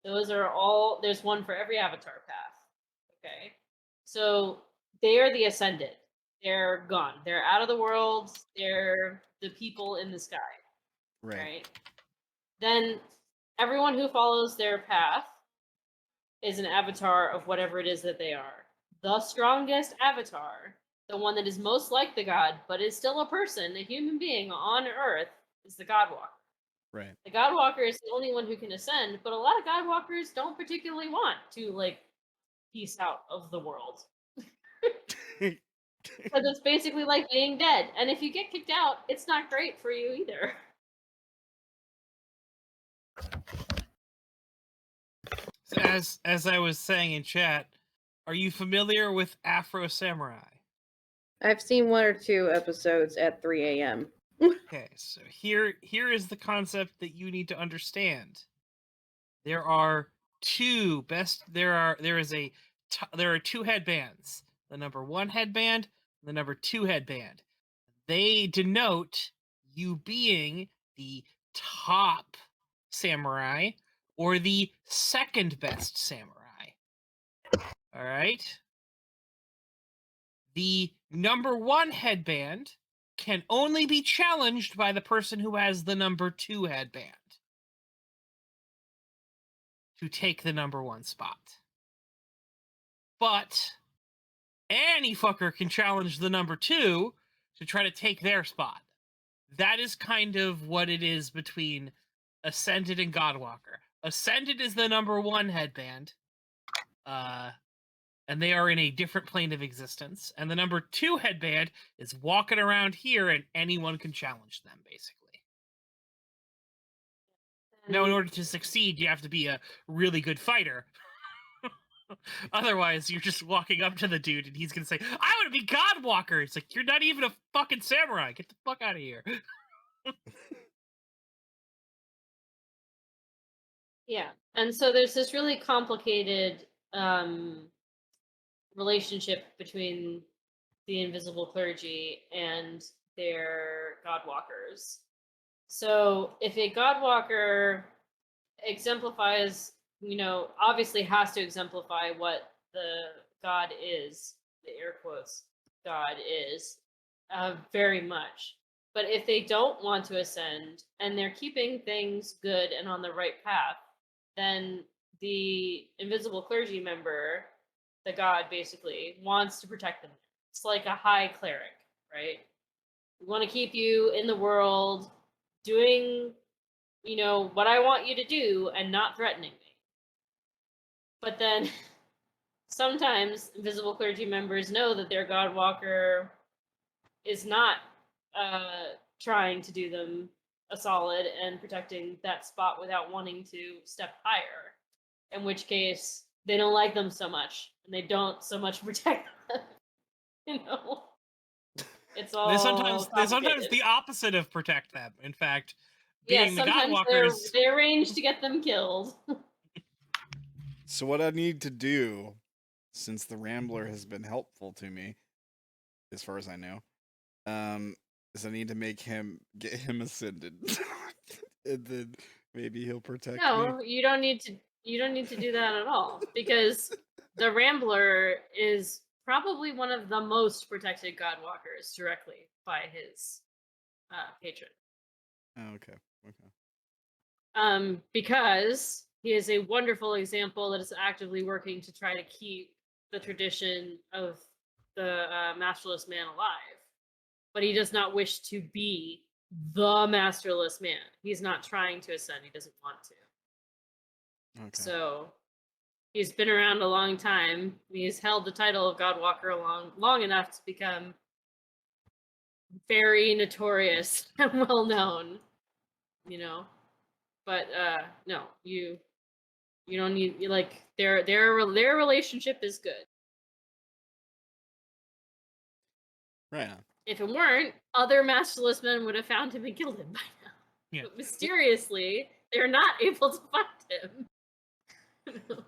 Those are all, there's one for every avatar path. Okay? So they are the ascended. They're gone. They're out of the world. They're the people in the sky. Right? Then everyone who follows their path is an avatar of whatever it is that they are. The strongest avatar, the one that is most like the god, but is still a person, a human being on Earth, is the Godwalker. Right. The Godwalker is the only one who can ascend, but a lot of Godwalkers don't particularly want to, like, peace out of the world. Because it's basically like being dead. And if you get kicked out, it's not great for you either. As I was saying in chat, are you familiar with Afro Samurai? I've seen 1 or 2 episodes at 3 a.m. Okay, so here is the concept that you need to understand. There are there are 2 headbands. The number 1 headband, the number 2 headband. They denote you being the top samurai or the second best samurai. All right? The number 1 headband can only be challenged by the person who has the number 2 headband to take the number 1 spot. But any fucker can challenge the number 2 to try to take their spot. That is kind of what it is between Ascended and Godwalker. Ascended is the number 1 headband. and they are in a different plane of existence. And the number 2 headband is walking around here, and anyone can challenge them, basically. Now, in order to succeed, you have to be a really good fighter. Otherwise, you're just walking up to the dude, and he's gonna say, "I want to be Godwalker." It's like, you're not even a fucking samurai. Get the fuck out of here. Yeah, and so there's this really complicated relationship between the invisible clergy and their Godwalkers. So if a Godwalker exemplifies, obviously has to exemplify what the God is, the air quotes, God is, very much. But if they don't want to ascend and they're keeping things good and on the right path, then the invisible clergy member, the God basically, wants to protect them. It's like a high cleric, right? We want to keep you in the world doing, what I want you to do and not threatening me. But then sometimes invisible clergy members know that their Godwalker is not trying to do them a solid and protecting that spot without wanting to step higher, in which case they don't like them so much and they don't so much protect them. It's all they're sometimes the opposite of protect them. In fact, being the sometimes Godwalkers, they arrange to get them killed. So what I need to do, since the Rambler has been helpful to me, as far as I know, is I need to get him ascended, and then maybe he'll protect me. No, you don't need to do that at all, because the Rambler is probably one of the most protected Godwalkers directly by his patron. Oh, okay. Because he is a wonderful example that is actively working to try to keep the tradition of the masterless man alive. But he does not wish to be the masterless man. He's not trying to ascend. He doesn't want to. Okay. So he's been around a long time. He's held the title of Godwalker long enough to become very notorious and well known. But no, you don't need, their relationship is good. Right on. If it weren't, other masterless men would have found him and killed him by now. Yeah. But mysteriously, they're not able to find him.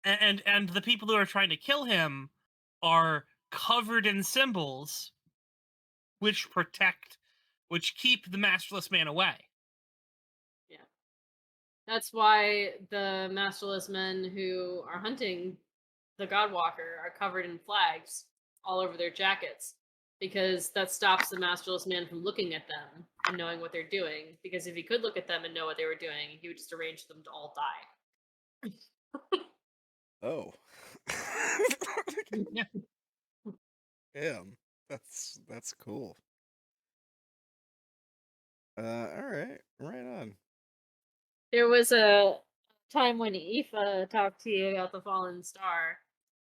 and the people who are trying to kill him are covered in symbols which keep the masterless man away. Yeah. That's why the masterless men who are hunting the Godwalker are covered in flags all over their jackets, because that stops the masterless man from looking at them and knowing what they're doing. Because if he could look at them and know what they were doing, he would just arrange them to all die. Oh. Yeah. Damn. That's cool. All right. Right on. There was a time when Aoife talked to you about the fallen star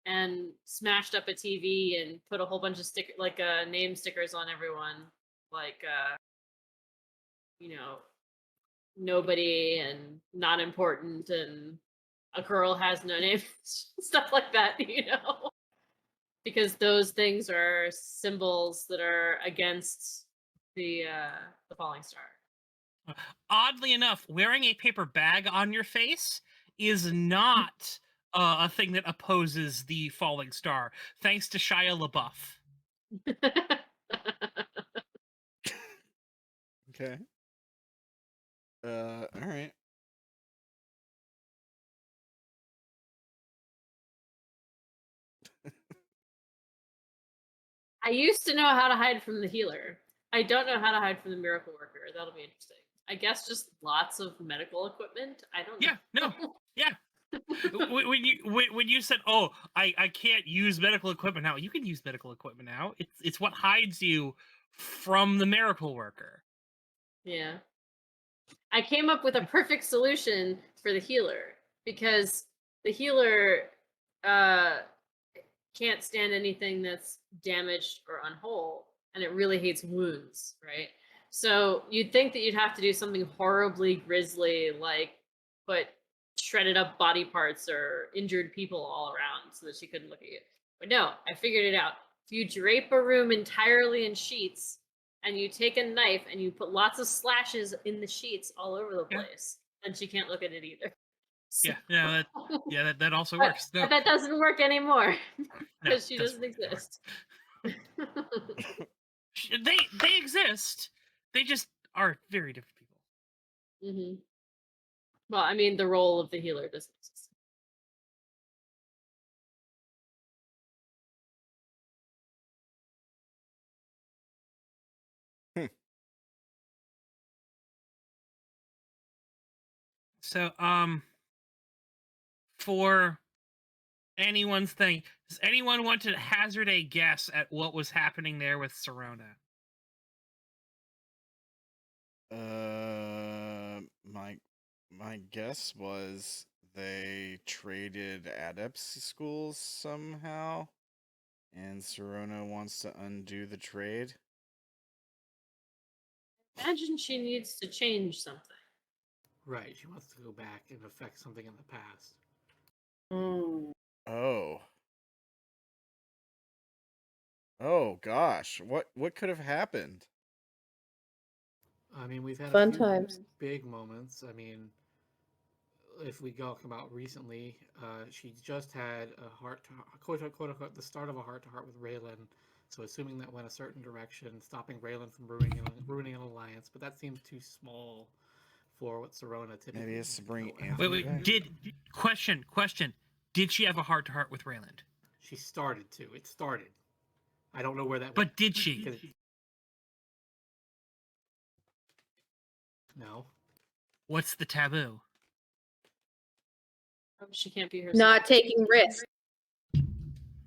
and smashed up a TV and put a whole bunch of name stickers on everyone, nobody and not important and a girl has no name, stuff like that, because those things are symbols that are against the falling star. Oddly enough, wearing a paper bag on your face is not a thing that opposes the falling star, thanks to Shia LaBeouf. Okay. All right. I used to know how to hide from the healer. I don't know how to hide from the miracle worker. That'll be interesting. I guess just lots of medical equipment. I don't know. Yeah, no, yeah. when you said, "Oh, I can't use medical equipment now," you can use medical equipment now. It's what hides you from the miracle worker. Yeah. I came up with a perfect solution for the healer, because the healer can't stand anything that's damaged or unwhole, and it really hates wounds, right? So you'd think that you'd have to do something horribly grisly, like put shredded up body parts or injured people all around so that she couldn't look at you. But no, I figured it out. If you drape a room entirely in sheets and you take a knife and you put lots of slashes in the sheets all over the place, then she can't look at it either. So, That also but, works. No, but that doesn't work anymore no, because she doesn't doesn't work. exist. They exist. They just are very different people. hmm Well, I mean, the role of the healer doesn't exist. So, for anyone's thing, does anyone want to hazard a guess at what was happening there with Serona? My guess was they traded adepts schools somehow, and Serona wants to undo the trade. Imagine she needs to change something. Right, she wants to go back and affect something in the past. Oh. Oh gosh, what could have happened? I mean, we've had Fun a few times. big moments. I mean, if we talk about recently, she just had a quote unquote, the start of a heart-to-heart with Reylen. So assuming that went a certain direction, stopping Reylen from ruining an alliance, but that seems too small for what Serona typically. Maybe it's to bring go Anthony after. Wait. Question. Did she have a heart-to-heart with Reyland? She started to. It started. I don't know where that. But did she? No. What's the taboo? She can't be herself. Not taking risks.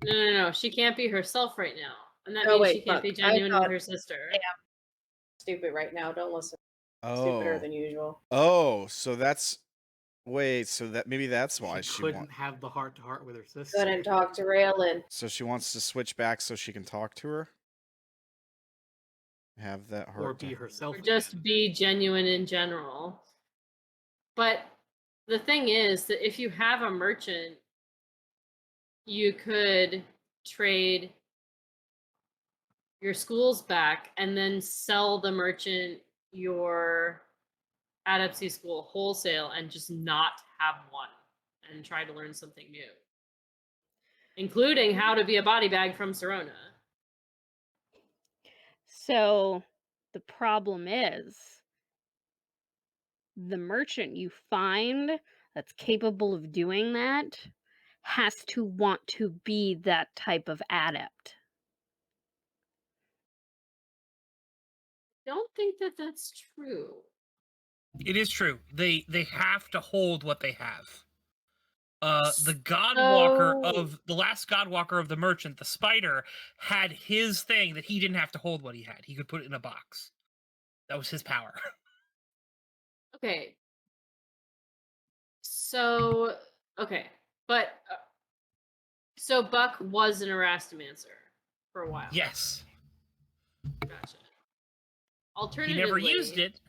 No. She can't be herself right now. And that Oh, means wait, she can't fuck. be I genuine with thought- her sister. Yeah. Stupid right now. Don't listen. Oh. Stupider than usual. Oh, so that's so that maybe that's why she she couldn't have the heart-to-heart with her sister. Couldn't talk to Reylen. So she wants to switch back so she can talk to her. Have that heart Or be herself. Or just be genuine in general. But the thing is that if you have a merchant, you could trade your schools back and then sell the merchant your adeptcy school wholesale and just not have one and try to learn something new, including how to be a body bag from Serona. So the problem is the merchant you find that's capable of doing that has to want to be that type of adept. Don't think that that's true. It is true. They have to hold what they have. The last Godwalker of the merchant, the spider, had his thing that he didn't have to hold what he had. He could put it in a box. That was his power. Okay. So, but so Buck was an Erastomancer for a while. Yes. Gotcha. Alternatively, He never used it.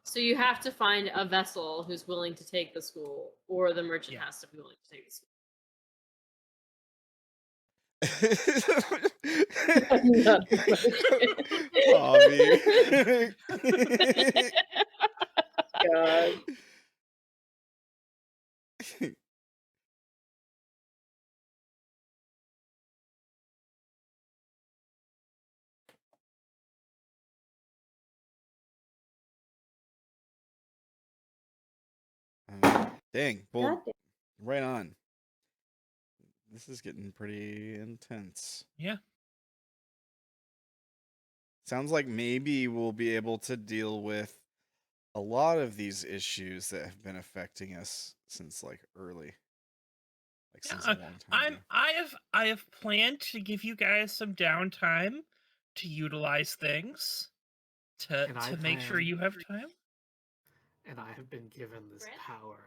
So you have to find a vessel who's willing to take the school, or the merchant has to be willing to take the school. God. Dang. Well, right on. This is getting pretty intense. Yeah. Sounds like maybe we'll be able to deal with a lot of these issues that have been affecting us since like early. Like since a long time ago. I have planned to give you guys some downtime to utilize things to make sure you have time. And I have been given this power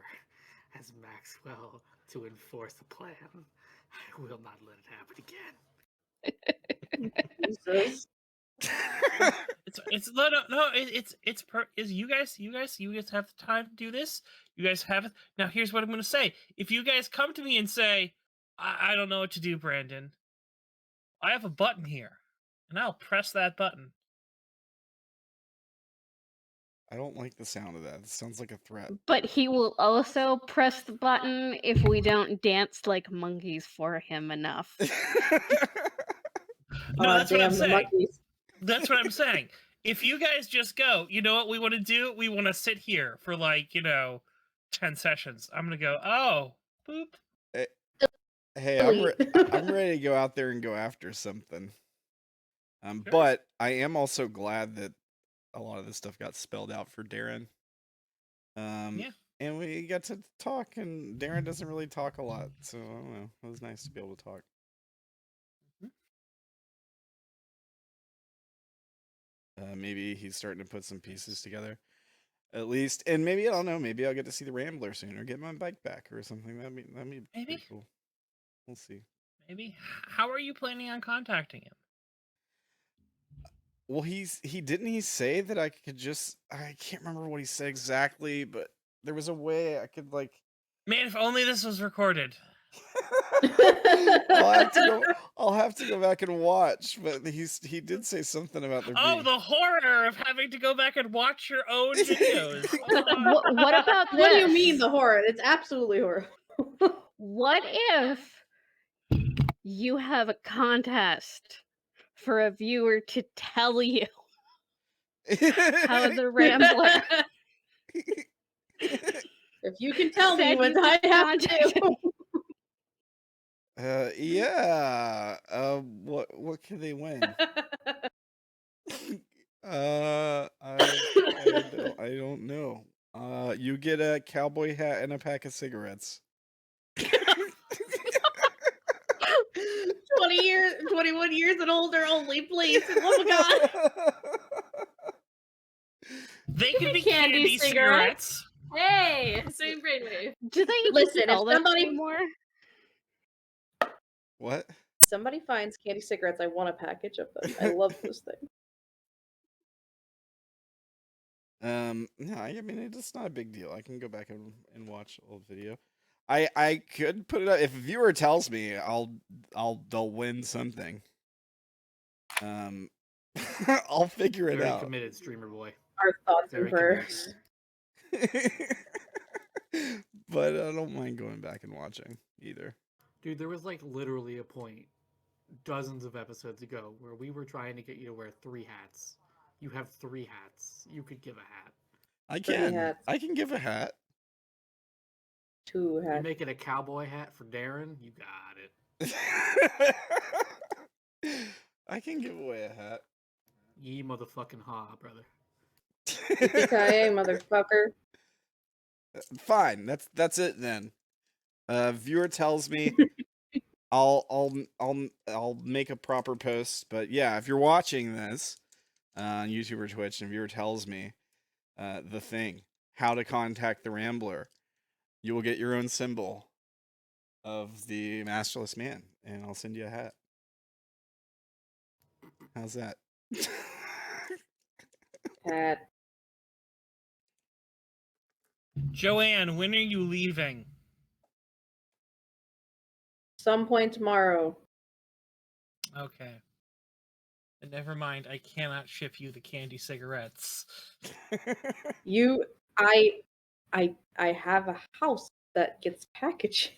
as Maxwell to enforce the plan. I will not let it happen again. Jesus. It's you guys have the time to do this. You guys have it. Now here's what I'm gonna say. If you guys come to me and say, I don't know what to do, Brandon, I have a button here, and I'll press that button. I don't like the sound of that. It sounds like a threat. But he will also press the button if we don't dance like monkeys for him enough. No, that's what I'm Damn the saying. monkeys. That's what I'm saying. If you guys just go, you know what we want to do? We want to sit here for 10 sessions. I'm gonna go. Oh, boop. Hey, I'm ready to go out there and go after something. Sure. But I am also glad that a lot of this stuff got spelled out for Darren. Yeah. And we got to talk, and Darren doesn't really talk a lot, so I don't know. It was nice to be able to talk. Maybe he's starting to put some pieces together, at least, and maybe I don't know. Maybe I'll get to see the Rambler soon, or get my bike back, or something. That'd be Maybe. pretty cool. We'll see. Maybe. How are you planning on contacting him? Well, he say that I could just, I can't remember what he said exactly, but there was a way I could Man, if only this was recorded. I'll have to go back and watch, but he did say something about there being... the horror of having to go back and watch your own videos. What about this? What do you mean the horror? It's absolutely horror. What if you have a contest for a viewer to tell you how the Rambler... If you can tell me said what you I could have to contact do. Yeah. What can they win? I don't know. You get a cowboy hat and a pack of cigarettes. 21 years and older only, please. Oh my god. They could be candy cigarettes. Hey, same brainwave. Do they even Listen, if sell those somebody anymore? What? Somebody finds candy cigarettes, I want a package of them. I love those things. No, I mean it's not a big deal. I can go back and watch old video. I could put it up if a viewer tells me they'll win something. I'll figure it Very out. committed streamer boy. Our thoughts and Very prayers. But I don't mind going back and watching either. Dude, there was literally a point dozens of episodes ago where we were trying to get you to wear 3 hats. You have 3 hats. You could give a hat. I 3 can. hats. I can give a hat. 2 You hats. make it a cowboy hat for Darren. You got it. I can give away a hat. Ye motherfucking ha, brother. Yippee-ki-yay, motherfucker. Fine. That's it then. Viewer tells me I'll make a proper post. But yeah, if you're watching this on YouTube or Twitch and viewer tells me the thing, how to contact the Rambler, you will get your own symbol of the Masterless Man, and I'll send you a hat. How's that? Hat. Joanne, when are you leaving? Some point tomorrow. Okay. And never mind, I cannot ship you the candy cigarettes. I have a house that gets packaged.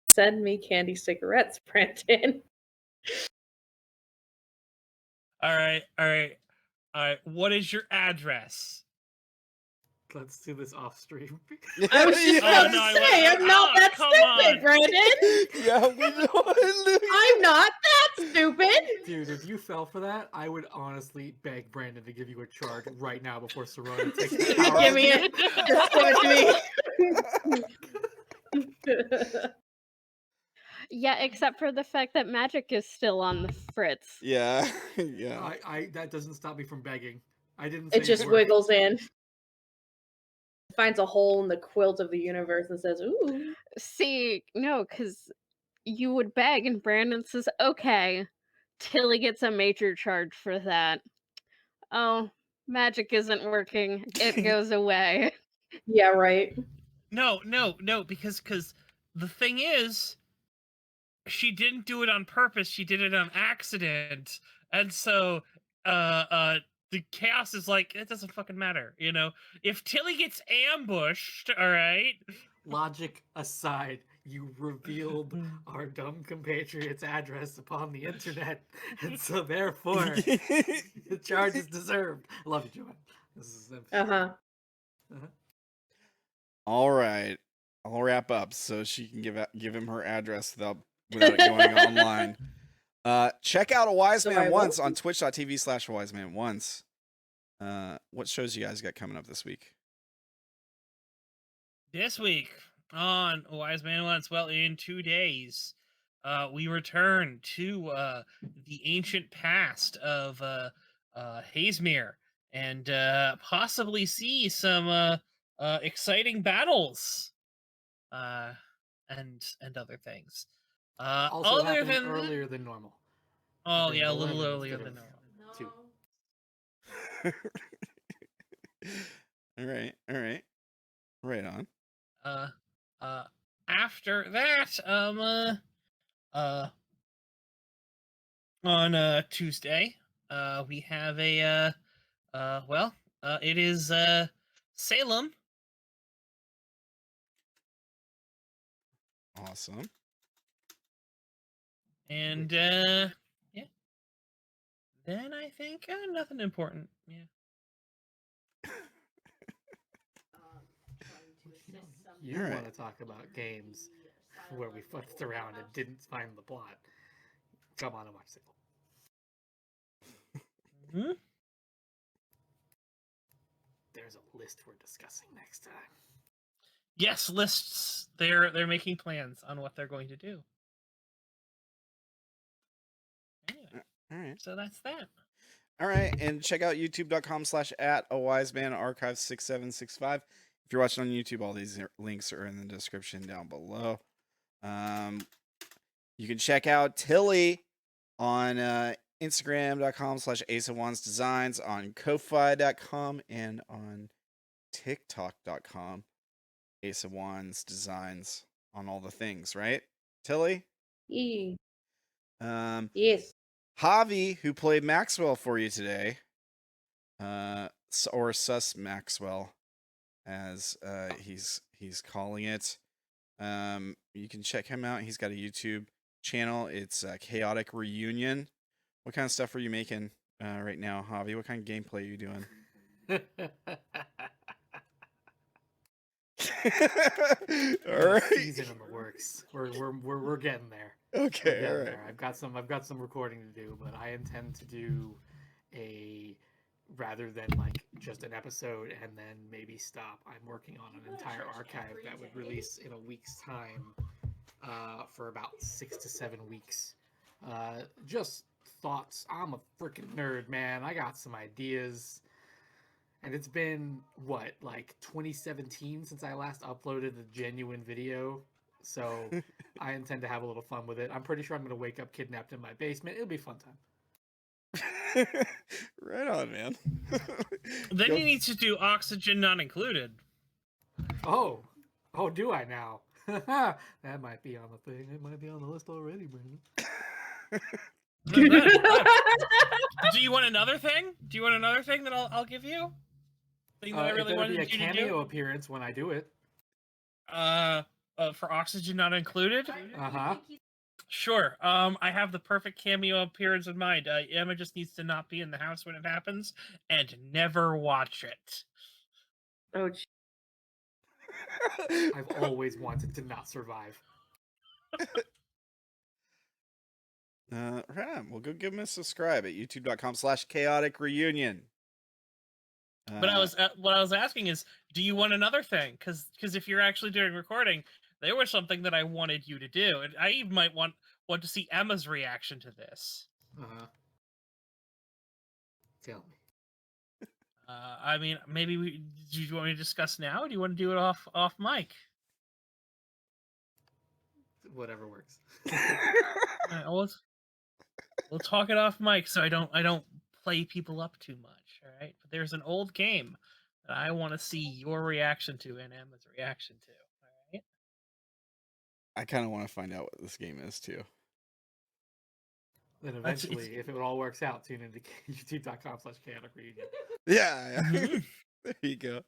Send me candy cigarettes, Brandon. All right. What is your address? Let's do this off stream. I was just about to say, I'm not that stupid, Brandon. Yeah, we know. I'm not that stupid. Dude, if you fell for that, I would honestly beg Brandon to give you a charge right now before Serona takes the power. Give me it. Just give it to me. Yeah, except for the fact that magic is still on the fritz. Yeah, yeah. I that doesn't stop me from begging. I didn't say It just a word. wiggles in. finds a hole in the quilt of the universe and says, "Ooh." See, no, because you would beg, and Brandon says, okay. Tilly gets a major charge for that. Oh, magic isn't working. It goes away. Yeah, right. No, because the thing is, she didn't do it on purpose. She did it on accident, and so the chaos is like, it doesn't fucking matter, you know. If Tilly gets ambushed, all right. Logic aside, you revealed our dumb compatriot's address upon the internet, and so therefore the charge is deserved. I love you, Joanne. This is All right, I'll wrap up so she can give him her address without it going online. Check out AWiseManOnce on twitch.tv/AWiseManOnce. What shows you guys got coming up this week? This week on AWiseManOnce, well, in 2 days, we return to the ancient past of Hazemere and possibly see some exciting battles and other things. also other happening than earlier than normal. Oh I think yeah, a 11 little earlier instead than of normal. 2. All right. Right on. After that, on Tuesday, we have a it is Salem. Awesome. And yeah. Then I think nothing important. Yeah. You want to talk about games where we fucked around and didn't find the plot? Come on and watch Salem. Mm-hmm. There's a list we're discussing next time. Yes, lists. They're making plans on what they're going to do. Anyway, all right. So that's that. All right, and check out youtube.com/@AWiseManArchive6765. If you're watching on YouTube, all these links are in the description down below. You can check out Tilly on Instagram.com/AceofWandsDesigns, on Ko-Fi.com, and on TikTok.com. AceofWandsDesigns on all the things, right, Tilly? Yeah. Yes. Javi, who played Maxwell for you today, or Sus Maxwell, as he's calling it. You can check him out. He's got a YouTube channel. It's ChaoticReunion. What kind of stuff are you making right now, Javi? What kind of gameplay are you doing? All right. Season in the works. We're getting there. Okay, all right. There. I've got some recording to do, but I intend to do a rather than like just an episode and then maybe stop. I'm working on an entire archive that would release in a week's time, for about 6 to 7 weeks. Just thoughts. I'm a freaking nerd, man. I got some ideas. And it's been, what, like 2017 since I last uploaded a genuine video. So I intend to have a little fun with it. I'm pretty sure I'm going to wake up kidnapped in my basement. It'll be a fun time. Right on, man. Then you need to do Oxygen Not Included. Oh, do I now? That might be on the thing. It might be on the list already, Brandon. Do you want another thing? Do you want another thing that I'll give you? Thing that I really wanted be a you cameo to do? appearance when I do it. For Oxygen Not Included? Uh-huh. Sure. I have the perfect cameo appearance in mind. Emma just needs to not be in the house when it happens and never watch it. Oh, I've always wanted to not survive. Right. Well, go give him a subscribe at youtube.com/ChaoticReunion. But what I was asking is, do you want another thing? Because if you're actually doing recording, there was something that I wanted you to do, and I even might want to see Emma's reaction to this. Tell me. I mean, maybe do you want me to discuss now? Or do you want to do it off mic? Whatever works. All right, we'll talk it off mic so I don't play people up too much. All right, but there's an old game that I want to see your reaction to and Emma's reaction to. All right. I kind of want to find out what this game is too. Then eventually, if it all works out, tune into youtube.com/ChaoticReunion. Yeah. Mhm. There you go.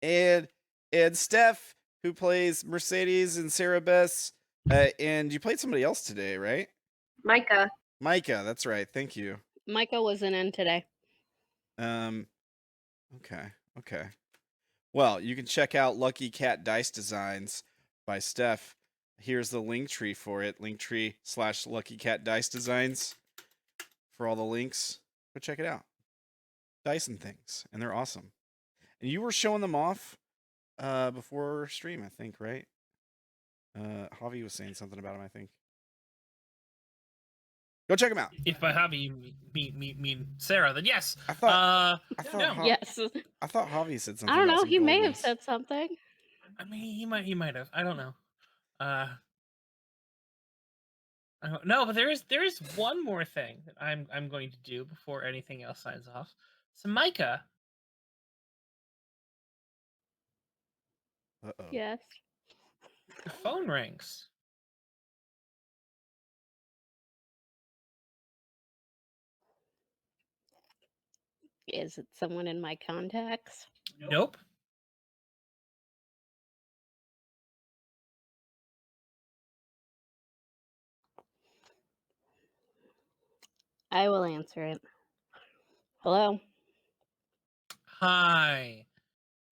And Steph, who plays Mercedes, and Sara Bess, and you played somebody else today, right? Micah. Micah, that's right. Thank you. Micah wasn't in today. Okay. Well, you can check out Lucky Cat Dice Designs by Steph. Here's the link tree for it. Linktree/Lucky Cat Dice Designs for all the links. Go check it out. Dice and things, and they're awesome. And you were showing them off before stream, I think, right? Javi was saying something about them, I think. Go check them out. If by Javi you mean Sarah, then yes. I thought Yes. I thought Javi said something. I don't about know. some He may have goldens. said something. I mean, he might have. I don't know. No, but there is one more thing that I'm going to do before anything else signs off. So Micah. Uh-oh. Yes. Your phone rings. Is it someone in my contacts? Nope. I will answer it. Hello? Hi.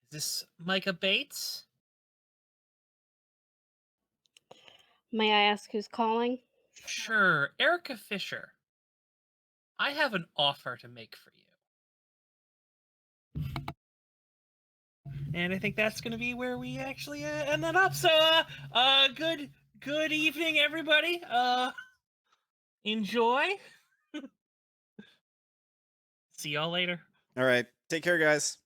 Is this Micah Bates? May I ask who's calling? Sure, Erica Fisher. I have an offer to make for you. And I think that's going to be where we actually end that up. So, good evening, everybody. Enjoy. See y'all later. All right. Take care, guys.